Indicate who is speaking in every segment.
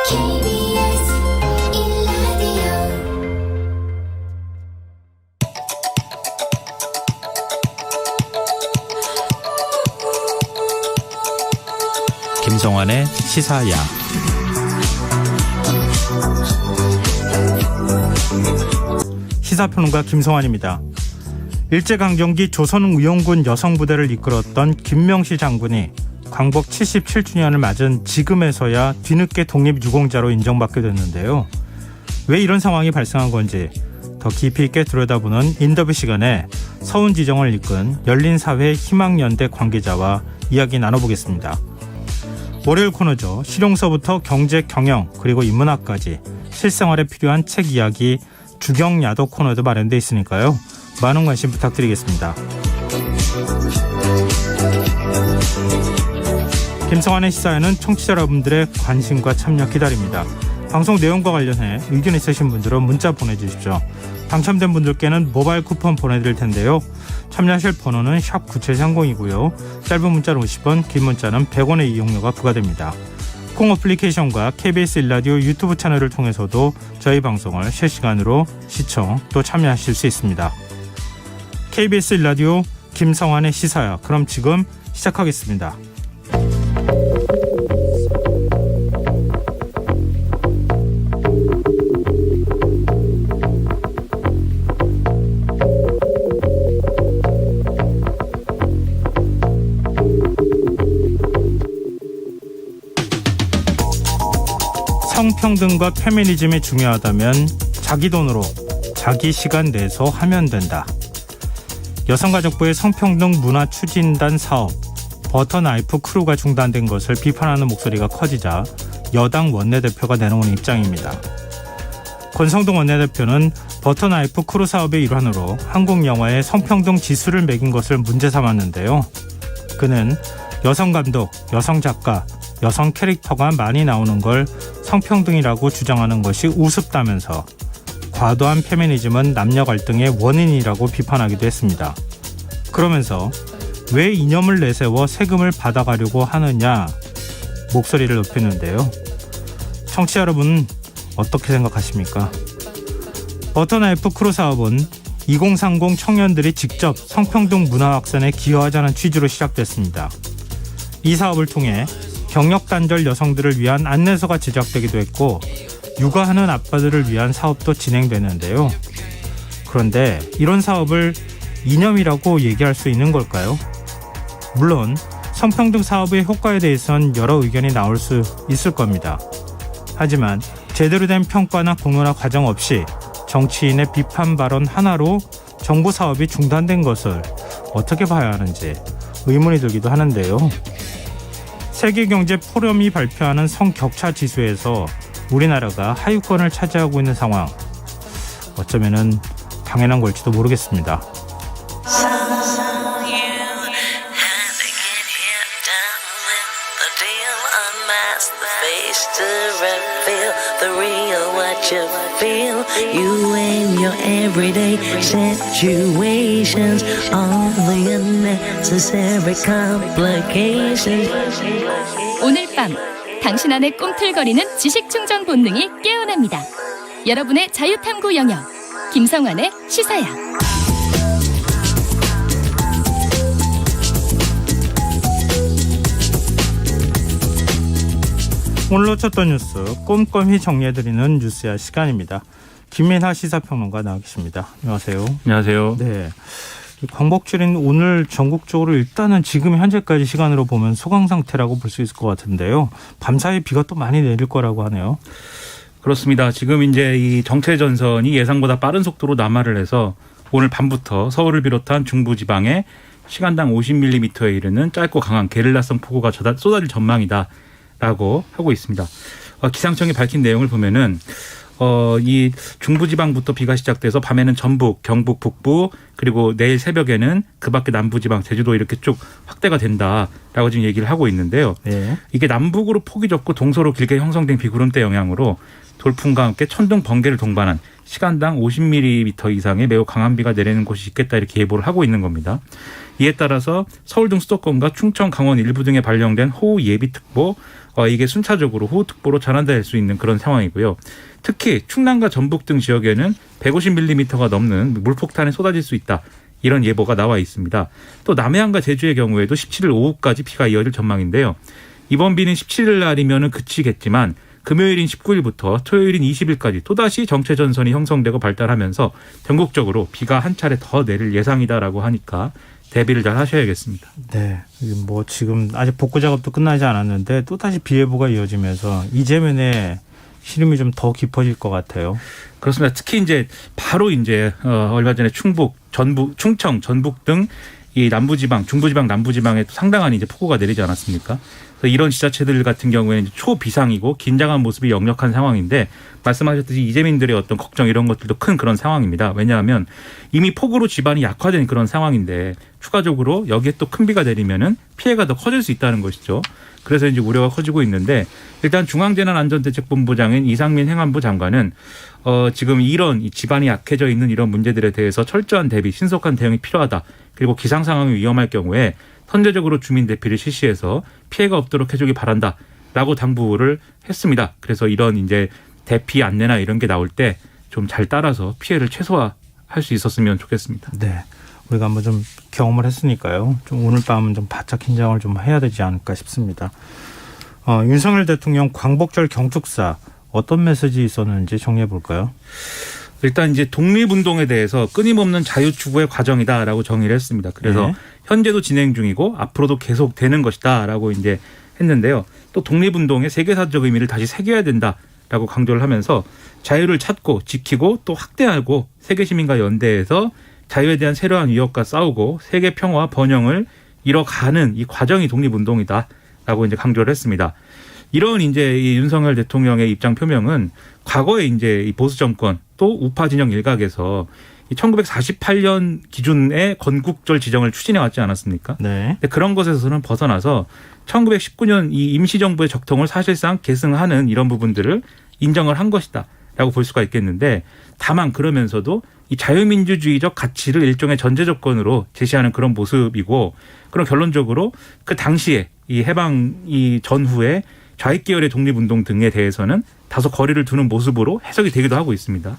Speaker 1: KBS 1라디오
Speaker 2: 김성환의 시사야. 시사평론가 김성환입니다. 일제강점기 조선의용군 여성부대를 이끌었던 김명시 장군이 광복 77주년을 맞은 지금에서야 뒤늦게 독립유공자로 인정받게 됐는데요. 왜 이런 상황이 발생한 건지 더 깊이 있게 들여다보는 인터뷰 시간에 서운지정을 이끈 열린사회 희망연대 관계자와 이야기 나눠보겠습니다. 월요일 코너죠. 실용서부터 경제, 경영, 그리고 인문학까지 실생활에 필요한 책 이야기 주경야독 코너도 마련되어 있으니까요. 많은 관심 부탁드리겠습니다. 김성환의 시사에는 청취자 여러분들의 관심과 참여 기다립니다. 방송 내용과 관련해 의견 있으신 분들은 문자 보내주십시오. 당첨된 분들께는 모바일 쿠폰 보내드릴 텐데요. 참여하실 번호는 샵9730이고요. 짧은 문자는 50원, 긴 문자는 100원의 이용료가 부과됩니다. 콩 어플리케이션과 KBS 1라디오 유튜브 채널을 통해서도 저희 방송을 실시간으로 시청 또 참여하실 수 있습니다. KBS 1라디오 김성환의 시사야. 그럼 지금 시작하겠습니다. 성평등과 페미니즘이 중요하다면 자기 돈으로 자기 시간 내서 하면 된다. 여성가족부의 성평등 문화 추진단 사업 버터나이프 크루가 중단된 것을 비판하는 목소리가 커지자 여당 원내대표가 내놓은 입장입니다. 권성동 원내대표는 버터나이프 크루 사업의 일환으로 한국 영화의 성평등 지수를 매긴 것을 문제 삼았는데요. 그는 여성 감독, 여성 작가, 여성 캐릭터가 많이 나오는 걸 성평등이라고 주장하는 것이 우습다면서 과도한 페미니즘은 남녀 갈등의 원인이라고 비판하기도 했습니다. 그러면서 왜 이념을 내세워 세금을 받아가려고 하느냐 목소리를 높였는데요. 청취자 여러분 어떻게 생각하십니까? 버터나이프 크루 사업은 2030 청년들이 직접 성평등 문화 확산에 기여하자는 취지로 시작됐습니다. 이 사업을 통해 경력단절 여성들을 위한 안내서가 제작되기도 했고 육아하는 아빠들을 위한 사업도 진행되는데요. 그런데 이런 사업을 이념이라고 얘기할 수 있는 걸까요? 물론 성평등 사업의 효과에 대해서는 여러 의견이 나올 수 있을 겁니다. 하지만 제대로 된 평가나 공론화 과정 없이 정치인의 비판 발언 하나로 정부 사업이 중단된 것을 어떻게 봐야 하는지 의문이 들기도 하는데요. 세계경제 포럼이 발표하는 성격차 지수에서 우리나라가 하위권을 차지하고 있는 상황, 어쩌면은 당연한 걸지도 모르겠습니다.
Speaker 3: You and your everyday situations, all the unnecessary complications.
Speaker 4: 오늘 밤 당신 안에 꿈틀거리는 지식충전 본능이 깨어납니다. 여러분의 자유탐구 영역 김성환의 시사야.
Speaker 2: 오늘 놓쳤던 뉴스 꼼꼼히 정리해드리는 뉴스야 시간입니다. 김민하 시사평론가 나와 계십니다. 안녕하세요.
Speaker 5: 안녕하세요.
Speaker 2: 네, 광복절인 오늘 전국적으로 일단은 지금 현재까지 시간으로 보면 소강 상태라고 볼 수 있을 것 같은데요. 밤사이 비가 또 많이 내릴 거라고 하네요.
Speaker 5: 그렇습니다. 지금 이제 이 정체 전선이 예상보다 빠른 속도로 남하를 해서 오늘 밤부터 서울을 비롯한 중부지방에 시간당 50mm에 이르는 짧고 강한 게릴라성 폭우가 쏟아질 전망이다라고 하고 있습니다. 기상청이 밝힌 내용을 보면은 이 중부지방부터 비가 시작돼서 밤에는 전북, 경북 북부 그리고 내일 새벽에는 그 밖에 남부지방, 제주도 이렇게 쭉 확대가 된다라고 지금 얘기를 하고 있는데요.
Speaker 2: 네.
Speaker 5: 이게 남북으로 폭이 좁고 동서로 길게 형성된 비구름대 영향으로 돌풍과 함께 천둥, 번개를 동반한 시간당 50mm 이상의 매우 강한 비가 내리는 곳이 있겠다 이렇게 예보를 하고 있는 겁니다. 이에 따라서 서울 등 수도권과 충청, 강원 일부 등에 발령된 호우 예비특보 이게 순차적으로 호우특보로 전환될 수 있는 그런 상황이고요. 특히 충남과 전북 등 지역에는 150mm가 넘는 물폭탄이 쏟아질 수 있다. 이런 예보가 나와 있습니다. 또 남해안과 제주의 경우에도 17일 오후까지 비가 이어질 전망인데요. 이번 비는 17일 날이면 그치겠지만 금요일인 19일부터 토요일인 20일까지 또다시 정체전선이 형성되고 발달하면서 전국적으로 비가 한 차례 더 내릴 예상이다라고 하니까 대비를 잘 하셔야겠습니다.
Speaker 2: 네, 뭐 지금 아직 복구 작업도 끝나지 않았는데 또다시 비 예보가 이어지면서 이재민의 시름이 좀 더 깊어질 것 같아요.
Speaker 5: 그렇습니다. 특히 이제 바로 이제 얼마 전에 충북, 전북, 충청, 전북 등 이 남부지방, 중부지방, 남부지방에 상당한 이제 폭우가 내리지 않았습니까? 그래서 이런 지자체들 같은 경우에는 초비상이고 긴장한 모습이 역력한 상황인데 말씀하셨듯이 이재민들의 어떤 걱정 이런 것들도 큰 그런 상황입니다. 왜냐하면 이미 폭우로 지반이 약화된 그런 상황인데 추가적으로 여기에 또 큰 비가 내리면은 피해가 더 커질 수 있다는 것이죠. 그래서 이제 우려가 커지고 있는데 일단 중앙재난안전대책본부장인 이상민 행안부 장관은 지금 이런 지반이 약해져 있는 이런 문제들에 대해서 철저한 대비, 신속한 대응이 필요하다. 그리고 기상 상황이 위험할 경우에 선제적으로 주민 대피를 실시해서 피해가 없도록 해주기 바란다라고 당부를 했습니다. 그래서 이런 이제 대피 안내나 이런 게 나올 때 좀 잘 따라서 피해를 최소화할 수 있었으면 좋겠습니다.
Speaker 2: 네, 우리가 한번 좀 경험을 했으니까요. 좀 오늘 밤은 좀 바짝 긴장을 좀 해야 되지 않을까 싶습니다. 윤석열 대통령 광복절 경축사 어떤 메시지 있었는지 정리해 볼까요?
Speaker 5: 일단 이제 독립운동에 대해서 끊임없는 자유 추구의 과정이다라고 정의를 했습니다. 그래서
Speaker 2: 네.
Speaker 5: 현재도 진행 중이고 앞으로도 계속 되는 것이다라고 이제 했는데요. 또 독립운동의 세계사적 의미를 다시 새겨야 된다라고 강조를 하면서 자유를 찾고 지키고 또 확대하고 세계 시민과 연대해서 자유에 대한 세려한 위협과 싸우고 세계 평화와 번영을 이뤄가는 이 과정이 독립운동이다라고 이제 강조를 했습니다. 이런 이제 이 윤석열 대통령의 입장 표명은 과거에 이제 이 보수 정권 또 우파 진영 일각에서 1948년 기준의 건국절 지정을 추진해 왔지 않았습니까?
Speaker 2: 네.
Speaker 5: 근데 그런 것에서는 벗어나서 1919년 이 임시정부의 적통을 사실상 계승하는 이런 부분들을 인정을 한 것이다라고 볼 수가 있겠는데 다만 그러면서도 이 자유민주주의적 가치를 일종의 전제 조건으로 제시하는 그런 모습이고 그럼 결론적으로 그 당시에 이 해방 이 전후에 좌익 계열의 독립운동 등에 대해서는 다소 거리를 두는 모습으로 해석이 되기도 하고 있습니다.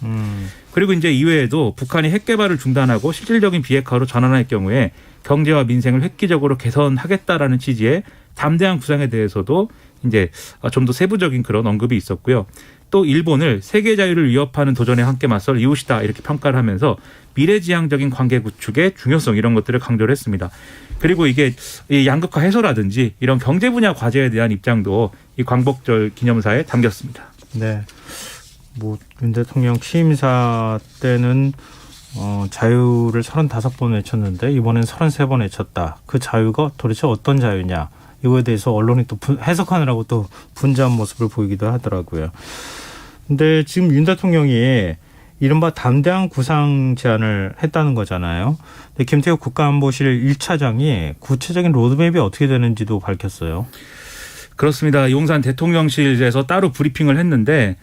Speaker 5: 그리고 이제 이외에도 북한이 핵 개발을 중단하고 실질적인 비핵화로 전환할 경우에 경제와 민생을 획기적으로 개선하겠다라는 취지의 담대한 구상에 대해서도 이제 좀 더 세부적인 그런 언급이 있었고요. 또 일본을 세계 자유를 위협하는 도전에 함께 맞설 이웃이다 이렇게 평가를 하면서 미래지향적인 관계 구축의 중요성 이런 것들을 강조를 했습니다. 그리고 이게 이 양극화 해소라든지 이런 경제 분야 과제에 대한 입장도 이 광복절 기념사에 담겼습니다.
Speaker 2: 네. 뭐 윤 대통령 취임사 때는 자유를 35번 외쳤는데 이번엔 33번 외쳤다. 그 자유가 도대체 어떤 자유냐. 이거에 대해서 언론이 또 해석하느라고 또 분주한 모습을 보이기도 하더라고요. 근데 지금 윤 대통령이 이른바 담대한 구상 제안을 했다는 거잖아요. 근데 김태호 국가안보실 1차장이 구체적인 로드맵이 어떻게 되는지도 밝혔어요.
Speaker 5: 그렇습니다. 용산 대통령실에서 따로 브리핑을 했는데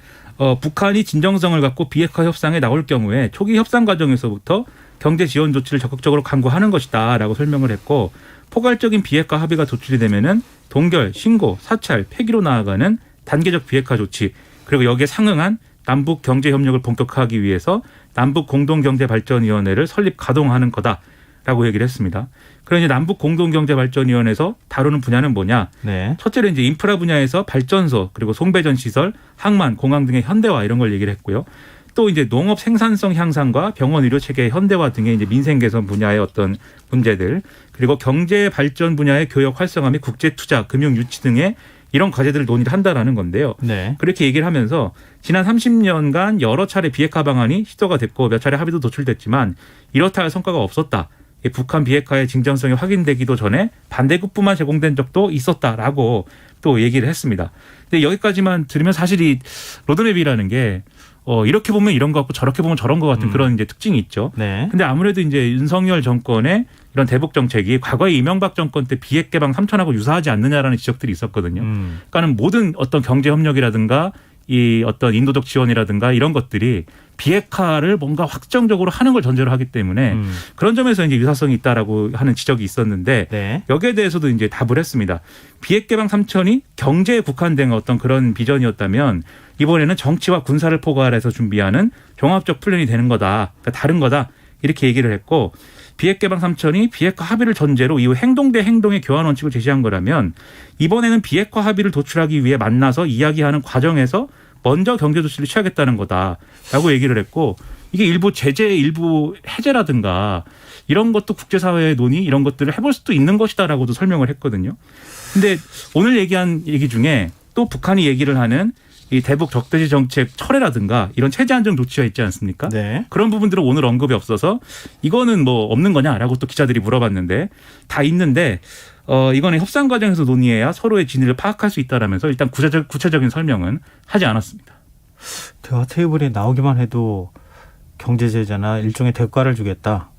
Speaker 5: 북한이 진정성을 갖고 비핵화 협상에 나올 경우에 초기 협상 과정에서부터 경제 지원 조치를 적극적으로 강구하는 것이다라고 설명을 했고 포괄적인 비핵화 합의가 도출이 되면은 동결, 신고, 사찰, 폐기로 나아가는 단계적 비핵화 조치 그리고 여기에 상응한 남북 경제 협력을 본격화하기 위해서 남북 공동경제발전위원회를 설립 가동하는 거다라고 얘기를 했습니다. 그럼 이제 남북 공동경제발전위원회에서 다루는 분야는 뭐냐?
Speaker 2: 네.
Speaker 5: 첫째로 이제 인프라 분야에서 발전소 그리고 송배전 시설, 항만, 공항 등의 현대화 이런 걸 얘기를 했고요. 또 이제 농업 생산성 향상과 병원 의료 체계 현대화 등의 이제 민생 개선 분야의 어떤 문제들 그리고 경제 발전 분야의 교역 활성화 및 국제 투자, 금융 유치 등의 이런 과제들을 논의를 한다라는 건데요.
Speaker 2: 네.
Speaker 5: 그렇게 얘기를 하면서 지난 30년간 여러 차례 비핵화 방안이 시도가 됐고 몇 차례 합의도 도출됐지만 이렇다 할 성과가 없었다. 북한 비핵화의 진정성이 확인되기도 전에 반대급부만 제공된 적도 있었다라고 또 얘기를 했습니다. 근데 여기까지만 들으면 사실 이 로드맵이라는 게 이렇게 보면 이런 것 같고 저렇게 보면 저런 것 같은 그런 이제 특징이 있죠.
Speaker 2: 네.
Speaker 5: 근데 아무래도 이제 윤석열 정권의 이런 대북 정책이 과거에 이명박 정권 때 비핵 개방 3천하고 유사하지 않느냐라는 지적들이 있었거든요. 그러니까는 모든 어떤 경제 협력이라든가 이 어떤 인도적 지원이라든가 이런 것들이 비핵화를 뭔가 확정적으로 하는 걸 전제로 하기 때문에 그런 점에서 이제 유사성이 있다라고 하는 지적이 있었는데
Speaker 2: 네.
Speaker 5: 여기에 대해서도 이제 답을 했습니다. 비핵개방 3천이 경제에 국한된 어떤 그런 비전이었다면 이번에는 정치와 군사를 포괄해서 준비하는 종합적 플랜이 되는 거다. 그러니까 다른 거다. 이렇게 얘기를 했고 비핵개방 3천이 비핵화 합의를 전제로 이후 행동 대 행동의 교환 원칙을 제시한 거라면 이번에는 비핵화 합의를 도출하기 위해 만나서 이야기하는 과정에서 먼저 경제 조치를 취하겠다는 거다라고 얘기를 했고 이게 일부 제재의 일부 해제라든가 이런 것도 국제사회의 논의 이런 것들을 해볼 수도 있는 것이다라고도 설명을 했거든요. 근데 오늘 얘기한 얘기 중에 또 북한이 얘기를 하는 이 대북 적대시 정책 철회라든가 이런 체제 안정 조치가 있지 않습니까?
Speaker 2: 네.
Speaker 5: 그런 부분들은 오늘 언급이 없어서 이거는 뭐 없는 거냐라고 또 기자들이 물어봤는데 다 있는데 이거는 협상 과정에서 논의해야 서로의 진위를 파악할 수 있다라면서 일단 구체적인 설명은 하지 않았습니다.
Speaker 2: 대화 테이블에 나오기만 해도 경제 제재나 일종의 대가를 주겠다.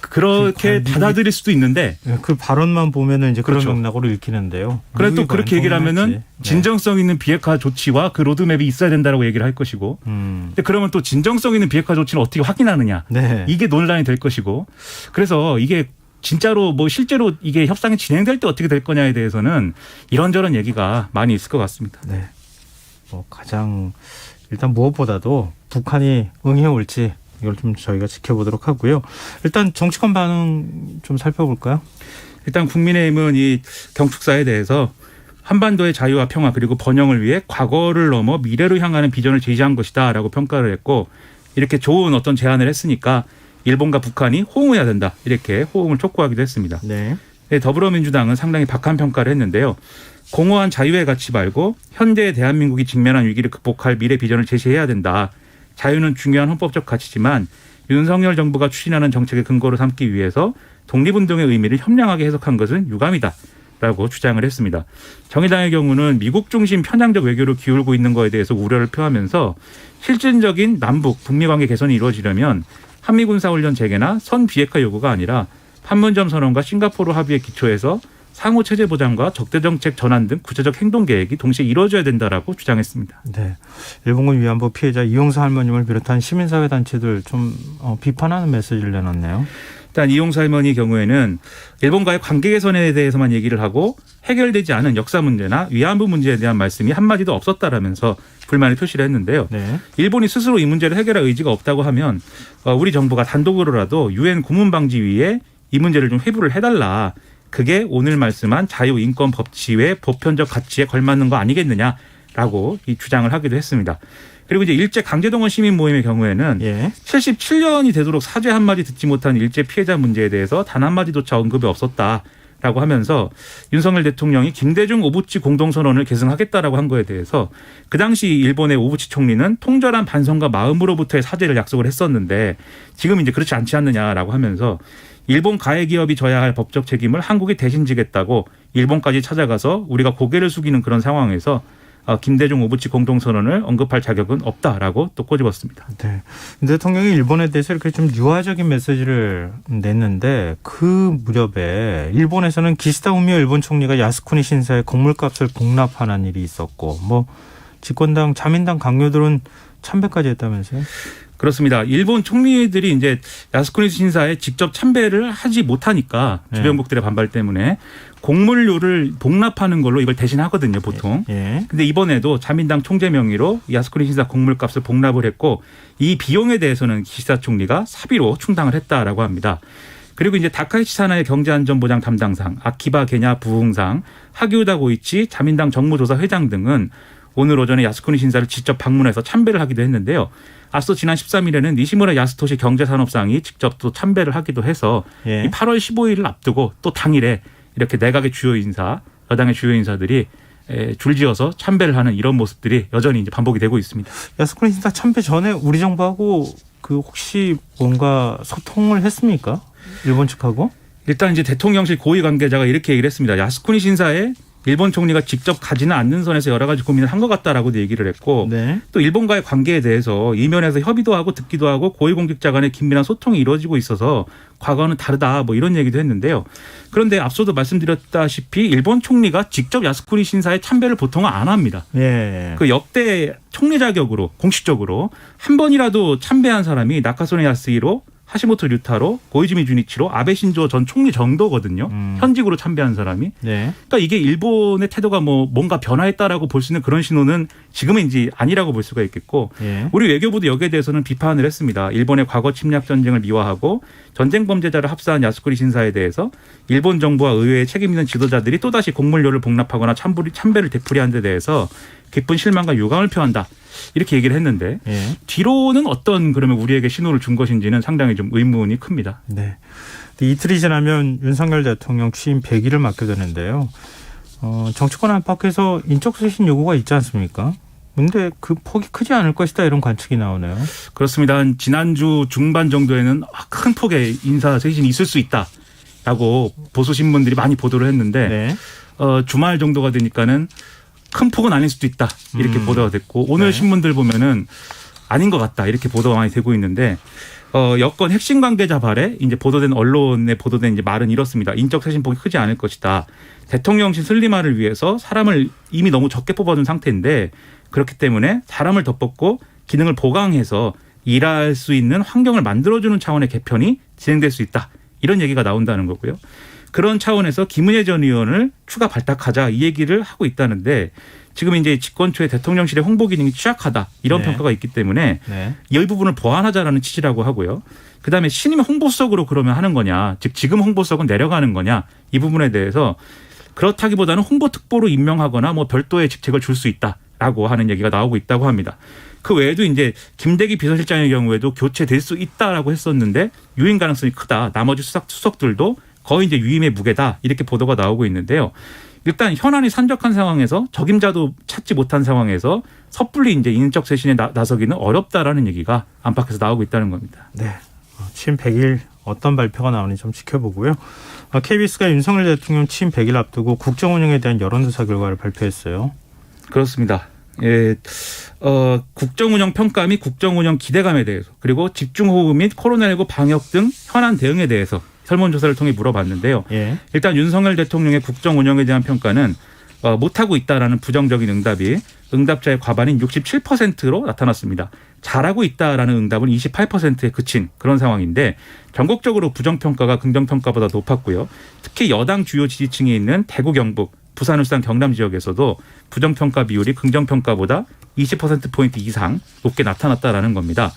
Speaker 5: 그렇게 받아들일 수도 있는데
Speaker 2: 그 발언만 보면은 이제 그런
Speaker 5: 그렇죠.
Speaker 2: 맥락으로 읽히는데요.
Speaker 5: 그래 또 그렇게 얘기를 하면은
Speaker 2: 네.
Speaker 5: 진정성 있는 비핵화 조치와 그 로드맵이 있어야 된다라고 얘기를 할 것이고 근데 그러면 또 진정성 있는 비핵화 조치는 어떻게 확인하느냐
Speaker 2: 네.
Speaker 5: 이게 논란이 될 것이고 그래서 이게 진짜로 뭐 실제로 이게 협상이 진행될 때 어떻게 될 거냐에 대해서는 이런저런 얘기가 많이 있을 것 같습니다.
Speaker 2: 네. 뭐 가장 일단 무엇보다도 북한이 응해 올지 이걸 좀 저희가 지켜보도록 하고요. 일단 정치권 반응 좀 살펴볼까요?
Speaker 5: 일단 국민의힘은 이 경축사에 대해서 한반도의 자유와 평화 그리고 번영을 위해 과거를 넘어 미래로 향하는 비전을 제시한 것이다라고 평가를 했고 이렇게 좋은 어떤 제안을 했으니까 일본과 북한이 호응해야 된다 이렇게 호응을 촉구하기도 했습니다.
Speaker 2: 네.
Speaker 5: 네, 더불어민주당은 상당히 박한 평가를 했는데요. 공허한 자유의 가치 말고 현대의 대한민국이 직면한 위기를 극복할 미래 비전을 제시해야 된다. 자유는 중요한 헌법적 가치지만 윤석열 정부가 추진하는 정책의 근거로 삼기 위해서 독립운동의 의미를 현명하게 해석한 것은 유감이다라고 주장을 했습니다. 정의당의 경우는 미국 중심 편향적 외교로 기울고 있는 것에 대해서 우려를 표하면서 실질적인 남북 북미 관계 개선이 이루어지려면 한미군사훈련 재개나 선 비핵화 요구가 아니라 판문점 선언과 싱가포르 합의에 기초해서 상호 체제 보장과 적대정책 전환 등 구체적 행동 계획이 동시에 이루어져야 된다라고 주장했습니다.
Speaker 2: 네. 일본군 위안부 피해자 이용수 할머님을 비롯한 시민사회 단체들 좀 비판하는 메시지를 내놨네요.
Speaker 5: 일단 이용수 할머니 경우에는 일본과의 관계 개선에 대해서만 얘기를 하고 해결되지 않은 역사 문제나 위안부 문제에 대한 말씀이 한마디도 없었다라면서 불만을 표시를 했는데요.
Speaker 2: 네.
Speaker 5: 일본이 스스로 이 문제를 해결할 의지가 없다고 하면 우리 정부가 단독으로라도 유엔 고문방지위에 이 문제를 좀 회부를 해달라. 그게 오늘 말씀한 자유인권법치의 보편적 가치에 걸맞는 거 아니겠느냐라고 이 주장을 하기도 했습니다. 그리고 이제 일제 강제동원 시민 모임의 경우에는
Speaker 2: 예.
Speaker 5: 77년이 되도록 사죄 한마디 듣지 못한 일제 피해자 문제에 대해서 단 한마디조차 언급이 없었다라고 하면서 윤석열 대통령이 김대중 오부치 공동선언을 계승하겠다라고 한 거에 대해서 그 당시 일본의 오부치 총리는 통절한 반성과 마음으로부터의 사죄를 약속을 했었는데 지금 이제 그렇지 않지 않느냐라고 하면서 일본 가해 기업이 져야 할 법적 책임을 한국이 대신 지겠다고 일본까지 찾아가서 우리가 고개를 숙이는 그런 상황에서 김대중 오부치 공동선언을 언급할 자격은 없다라고 또 꼬집었습니다.
Speaker 2: 네. 대통령이 일본에 대해서 이렇게 좀 유화적인 메시지를 냈는데 그 무렵에 일본에서는 기시다 후미오 일본 총리가 야스쿠니 신사의 곡물값을 복납하는 일이 있었고 뭐 집권당 자민당 강요들은 참배까지 했다면서요?
Speaker 5: 그렇습니다. 일본 총리들이 이제 야스쿠니 신사에 직접 참배를 하지 못하니까 주변국들의 반발 때문에 곡물료를 복납하는 걸로 이걸 대신하거든요, 보통.
Speaker 2: 예.
Speaker 5: 근데 이번에도 자민당 총재 명의로 야스쿠니 신사 곡물값을 복납을 했고 이 비용에 대해서는 기시다 총리가 사비로 충당을 했다라고 합니다. 그리고 이제 다카이치 사나의 경제안전보장 담당상, 아키바 게냐 부흥상, 하기우다 고이치 자민당 정무조사 회장 등은 오늘 오전에 야스쿠니 신사를 직접 방문해서 참배를 하기도 했는데요. 앞서 지난 13일에는 니시무라 야스토시 경제산업상이 직접 또 참배를 하기도 해서
Speaker 2: 예.
Speaker 5: 이 8월 15일을 앞두고 또 당일에 이렇게 내각의 주요 인사, 여당의 주요 인사들이 줄지어서 참배를 하는 이런 모습들이 여전히 이제 반복이 되고 있습니다.
Speaker 2: 야스쿠니 신사 참배 전에 우리 정부하고 그 혹시 뭔가 소통을 했습니까? 일본 측하고?
Speaker 5: 일단 이제 대통령실 고위 관계자가 이렇게 얘기를 했습니다. 야스쿠니 신사에 일본 총리가 직접 가지는 않는 선에서 여러 가지 고민을 한 것 같다라고도 얘기를 했고
Speaker 2: 네.
Speaker 5: 또 일본과의 관계에 대해서 이면에서 협의도 하고 듣기도 하고 고위공직자 간의 긴밀한 소통이 이루어지고 있어서 과거와는 다르다 뭐 이런 얘기도 했는데요. 그런데 앞서도 말씀드렸다시피 일본 총리가 직접 야스쿠니 신사에 참배를 보통은 안 합니다.
Speaker 2: 예.
Speaker 5: 그 역대 총리 자격으로 공식적으로 한 번이라도 참배한 사람이 나카소네 야스히로, 하시모토 류타로, 고이즈미 주니치로, 아베 신조 전 총리 정도거든요. 현직으로 참배한 사람이.
Speaker 2: 네.
Speaker 5: 그러니까 이게 일본의 태도가 뭐 뭔가 변화했다라고 볼 수 있는 그런 신호는 지금은 이제 아니라고 볼 수가 있겠고
Speaker 2: 예.
Speaker 5: 우리 외교부도 여기에 대해서는 비판을 했습니다. 일본의 과거 침략 전쟁을 미화하고 전쟁 범죄자를 합사한 야스쿠니 신사에 대해서 일본 정부와 의회의 책임 있는 지도자들이 또다시 공물료를 복납하거나 참배를 되풀이한 데 대해서 깊은 실망과 유감을 표한다. 이렇게 얘기를 했는데
Speaker 2: 예.
Speaker 5: 뒤로는 어떤 그러면 우리에게 신호를 준 것인지는 상당히 좀 의문이 큽니다.
Speaker 2: 네. 이틀이 지나면 윤석열 대통령 취임 100일을 맞게 되는데요. 정치권 안팎에서 인적 쇄신 요구가 있지 않습니까? 근데 그 폭이 크지 않을 것이다 이런 관측이 나오네요.
Speaker 5: 그렇습니다. 한 지난주 중반 정도에는 큰 폭의 인사 쇄신이 있을 수 있다라고 보수 신문들이 많이 보도를 했는데
Speaker 2: 네.
Speaker 5: 주말 정도가 되니까는 큰 폭은 아닐 수도 있다 이렇게 보도가 됐고 오늘
Speaker 2: 네.
Speaker 5: 신문들 보면은 아닌 것 같다 이렇게 보도가 많이 되고 있는데 여권 핵심 관계자 발에 이제 보도된 언론에 보도된 이제 말은 이렇습니다. 인적 쇄신 폭이 크지 않을 것이다. 대통령실 슬림화를 위해서 사람을 이미 너무 적게 뽑아둔 상태인데 그렇기 때문에 사람을 더 뽑고 기능을 보강해서 일할 수 있는 환경을 만들어주는 차원의 개편이 진행될 수 있다. 이런 얘기가 나온다는 거고요. 그런 차원에서 김은혜 전 의원을 추가 발탁하자 이 얘기를 하고 있다는데 지금 이제 집권 초에 대통령실의 홍보 기능이 취약하다 이런
Speaker 2: 네.
Speaker 5: 평가가 있기 때문에
Speaker 2: 네.
Speaker 5: 이 부분을 보완하자라는 취지라고 하고요. 그다음에 신임 홍보석으로 그러면 하는 거냐, 즉 지금 홍보석은 내려가는 거냐 이 부분에 대해서 그렇다기보다는 홍보특보로 임명하거나 뭐 별도의 직책을 줄 수 있다라고 하는 얘기가 나오고 있다고 합니다. 그 외에도 이제 김대기 비서실장의 경우에도 교체될 수 있다라고 했었는데 유임 가능성이 크다. 나머지 수석들도 거의 이제 유임의 무게다 이렇게 보도가 나오고 있는데요. 일단 현안이 산적한 상황에서 적임자도 찾지 못한 상황에서 섣불리 이제 인적 쇄신에 나서기는 어렵다라는 얘기가 안팎에서 나오고 있다는 겁니다.
Speaker 2: 네. 취임 100일 어떤 발표가 나오는지 좀 지켜보고요. KBS가 윤석열 대통령 취임 100일 앞두고 국정 운영에 대한 여론조사 결과를 발표했어요.
Speaker 5: 그렇습니다. 예, 국정 운영 평가 및 국정 운영 기대감에 대해서 그리고 집중호우 및 코로나19 방역 등 현안 대응에 대해서 설문조사를 통해 물어봤는데요.
Speaker 2: 예.
Speaker 5: 일단 윤석열 대통령의 국정 운영에 대한 평가는 못하고 있다라는 부정적인 응답이 응답자의 과반인 67%로 나타났습니다. 잘하고 있다라는 응답은 28%에 그친 그런 상황인데 전국적으로 부정평가가 긍정평가보다 높았고요. 특히 여당 주요 지지층에 있는 대구, 경북, 부산, 울산, 경남 지역에서도 부정평가 비율이 긍정평가보다 20%포인트 이상 높게 나타났다라는 겁니다.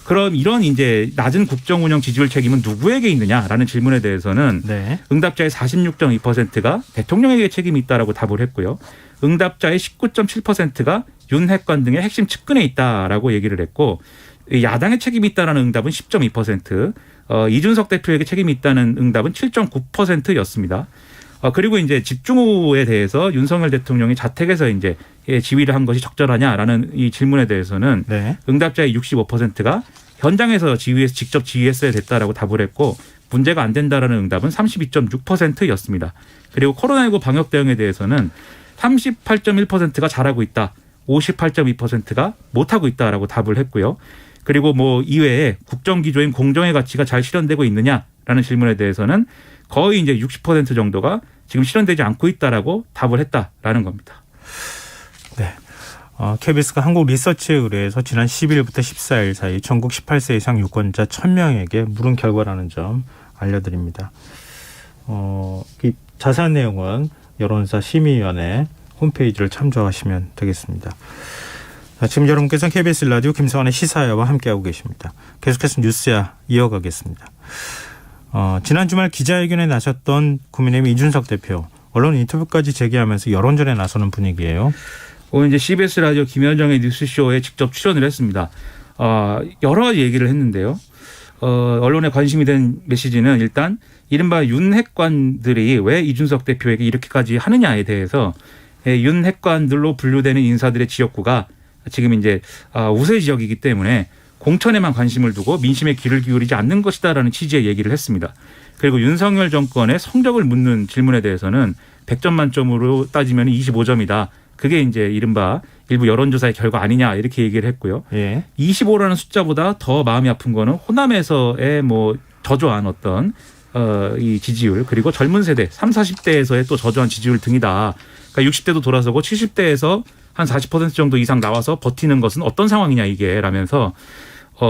Speaker 5: 그럼 이런 이제 낮은 국정 운영 지지율 책임은 누구에게 있느냐라는 질문에 대해서는
Speaker 2: 네.
Speaker 5: 응답자의 46.2%가 대통령에게 책임이 있다라고 답을 했고요. 응답자의 19.7%가 윤핵관 등의 핵심 측근에 있다라고 얘기를 했고 야당의 책임이 있다라는 응답은 10.2%, 이준석 대표에게 책임이 있다는 응답은 7.9%였습니다. 그리고 이제 집중호우에 대해서 윤석열 대통령이 자택에서 이제 지휘를 한 것이 적절하냐라는 이 질문에 대해서는
Speaker 2: 네.
Speaker 5: 응답자의 65%가 현장에서 직접 지휘했어야 됐다라고 답을 했고 문제가 안 된다라는 응답은 32.6%였습니다. 그리고 코로나19 방역 대응에 대해서는 38.1%가 잘하고 있다. 58.2%가 못하고 있다라고 답을 했고요. 그리고 뭐 이외에 국정기조인 공정의 가치가 잘 실현되고 있느냐라는 질문에 대해서는 거의 이제 60% 정도가 지금 실현되지 않고 있다라고 답을 했다라는 겁니다.
Speaker 2: 네. KBS가 한국 리서치에 의뢰해서 지난 10일부터 14일 사이 전국 18세 이상 유권자 1000명에게 물은 결과라는 점 알려드립니다. 이 자세한 내용은 여론조사 심의위원회 홈페이지를 참조하시면 되겠습니다. 지금 여러분께서는 KBS 라디오 김성환의 시사야와 함께하고 계십니다. 계속해서 뉴스야 이어가겠습니다. 지난 주말 기자회견에 나섰던 국민의힘 이준석 대표 언론 인터뷰까지 제기하면서 여론전에 나서는 분위기예요.
Speaker 5: 오늘 이제 CBS 라디오 김현정의 뉴스쇼에 직접 출연을 했습니다. 여러 가지 얘기를 했는데요. 언론에 관심이 된 메시지는 일단 이른바 윤핵관들이 왜 이준석 대표에게 이렇게까지 하느냐에 대해서 윤핵관들로 분류되는 인사들의 지역구가 지금 이제 우세 지역이기 때문에 공천에만 관심을 두고 민심에 귀를 기울이지 않는 것이다라는 취지의 얘기를 했습니다. 그리고 윤석열 정권의 성적을 묻는 질문에 대해서는 100점 만점으로 따지면 25점이다. 그게 이제 이른바 일부 여론조사의 결과 아니냐 이렇게 얘기를 했고요.
Speaker 2: 예.
Speaker 5: 25라는 숫자보다 더 마음이 아픈 거는 호남에서의 뭐 저조한 어떤 이 지지율 그리고 젊은 세대 30, 40대에서의 또 저조한 지지율 등이다. 그러니까 60대도 돌아서고 70대에서 한 40% 정도 이상 나와서 버티는 것은 어떤 상황이냐 이게 라면서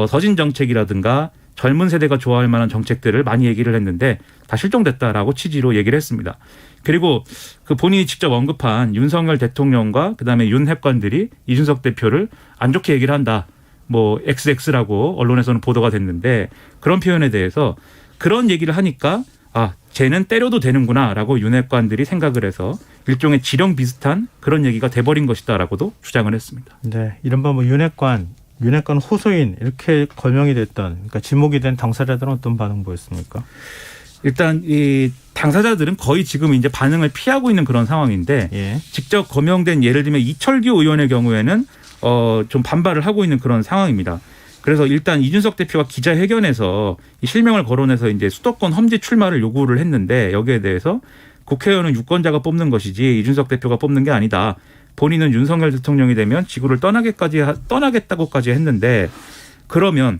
Speaker 5: 서진 정책이라든가 젊은 세대가 좋아할 만한 정책들을 많이 얘기를 했는데 다 실종됐다라고 취지로 얘기를 했습니다. 그리고 그 본인이 직접 언급한 윤석열 대통령과 그다음에 윤 핵관들이 이준석 대표를 안 좋게 얘기를 한다. 뭐 XX라고 언론에서는 보도가 됐는데 그런 표현에 대해서 그런 얘기를 하니까 아 쟤는 때려도 되는구나라고 윤 핵관들이 생각을 해서 일종의 지령 비슷한 그런 얘기가 돼버린 것이다라고도 주장을 했습니다.
Speaker 2: 네, 이른바 뭐 윤핵관 호소인 이렇게 거명이 됐던 그러니까 지목이 된 당사자들은 어떤 반응 보였습니까?
Speaker 5: 일단 이 당사자들은 거의 지금 이제 반응을 피하고 있는 그런 상황인데
Speaker 2: 예.
Speaker 5: 직접 거명된 예를 들면 이철규 의원의 경우에는 좀 반발을 하고 있는 그런 상황입니다. 그래서 일단 이준석 대표가 기자회견에서 이 실명을 거론해서 이제 수도권 험지 출마를 요구를 했는데 여기에 대해서 국회의원은 유권자가 뽑는 것이지 이준석 대표가 뽑는 게 아니다. 본인은 윤석열 대통령이 되면 지구를 떠나겠다고까지 했는데 그러면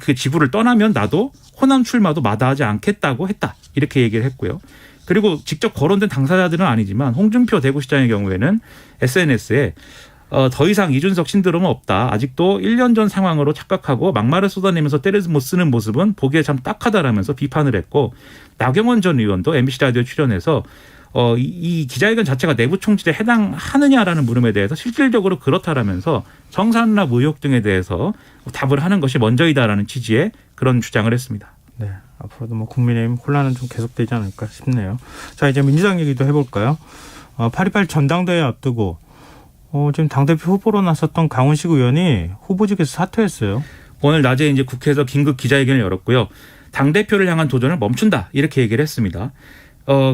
Speaker 5: 그 지구를 떠나면 나도 호남 출마도 마다하지 않겠다고 했다. 이렇게 얘기를 했고요. 그리고 직접 거론된 당사자들은 아니지만 홍준표 대구시장의 경우에는 SNS에 더 이상 이준석 신드롬은 없다. 아직도 1년 전 상황으로 착각하고 막말을 쏟아내면서 때려 못 쓰는 모습은 보기에 참 딱하다라면서 비판을 했고 나경원 전 의원도 MBC 라디오 출연해서 이 기자회견 자체가 내부 총질에 해당하느냐라는 물음에 대해서 실질적으로 그렇다라면서 정산납 의혹 등에 대해서 답을 하는 것이 먼저이다라는 취지의 그런 주장을 했습니다.
Speaker 2: 네, 앞으로도 뭐 국민의힘 혼란은 좀 계속되지 않을까 싶네요. 자, 이제 민주당 얘기도 해볼까요? 8.28 전당대회 앞두고 지금 당대표 후보로 나섰던 강훈식 의원이 후보직에서 사퇴했어요.
Speaker 5: 오늘 낮에 이제 국회에서 긴급 기자회견을 열었고요. 당대표를 향한 도전을 멈춘다 이렇게 얘기를 했습니다.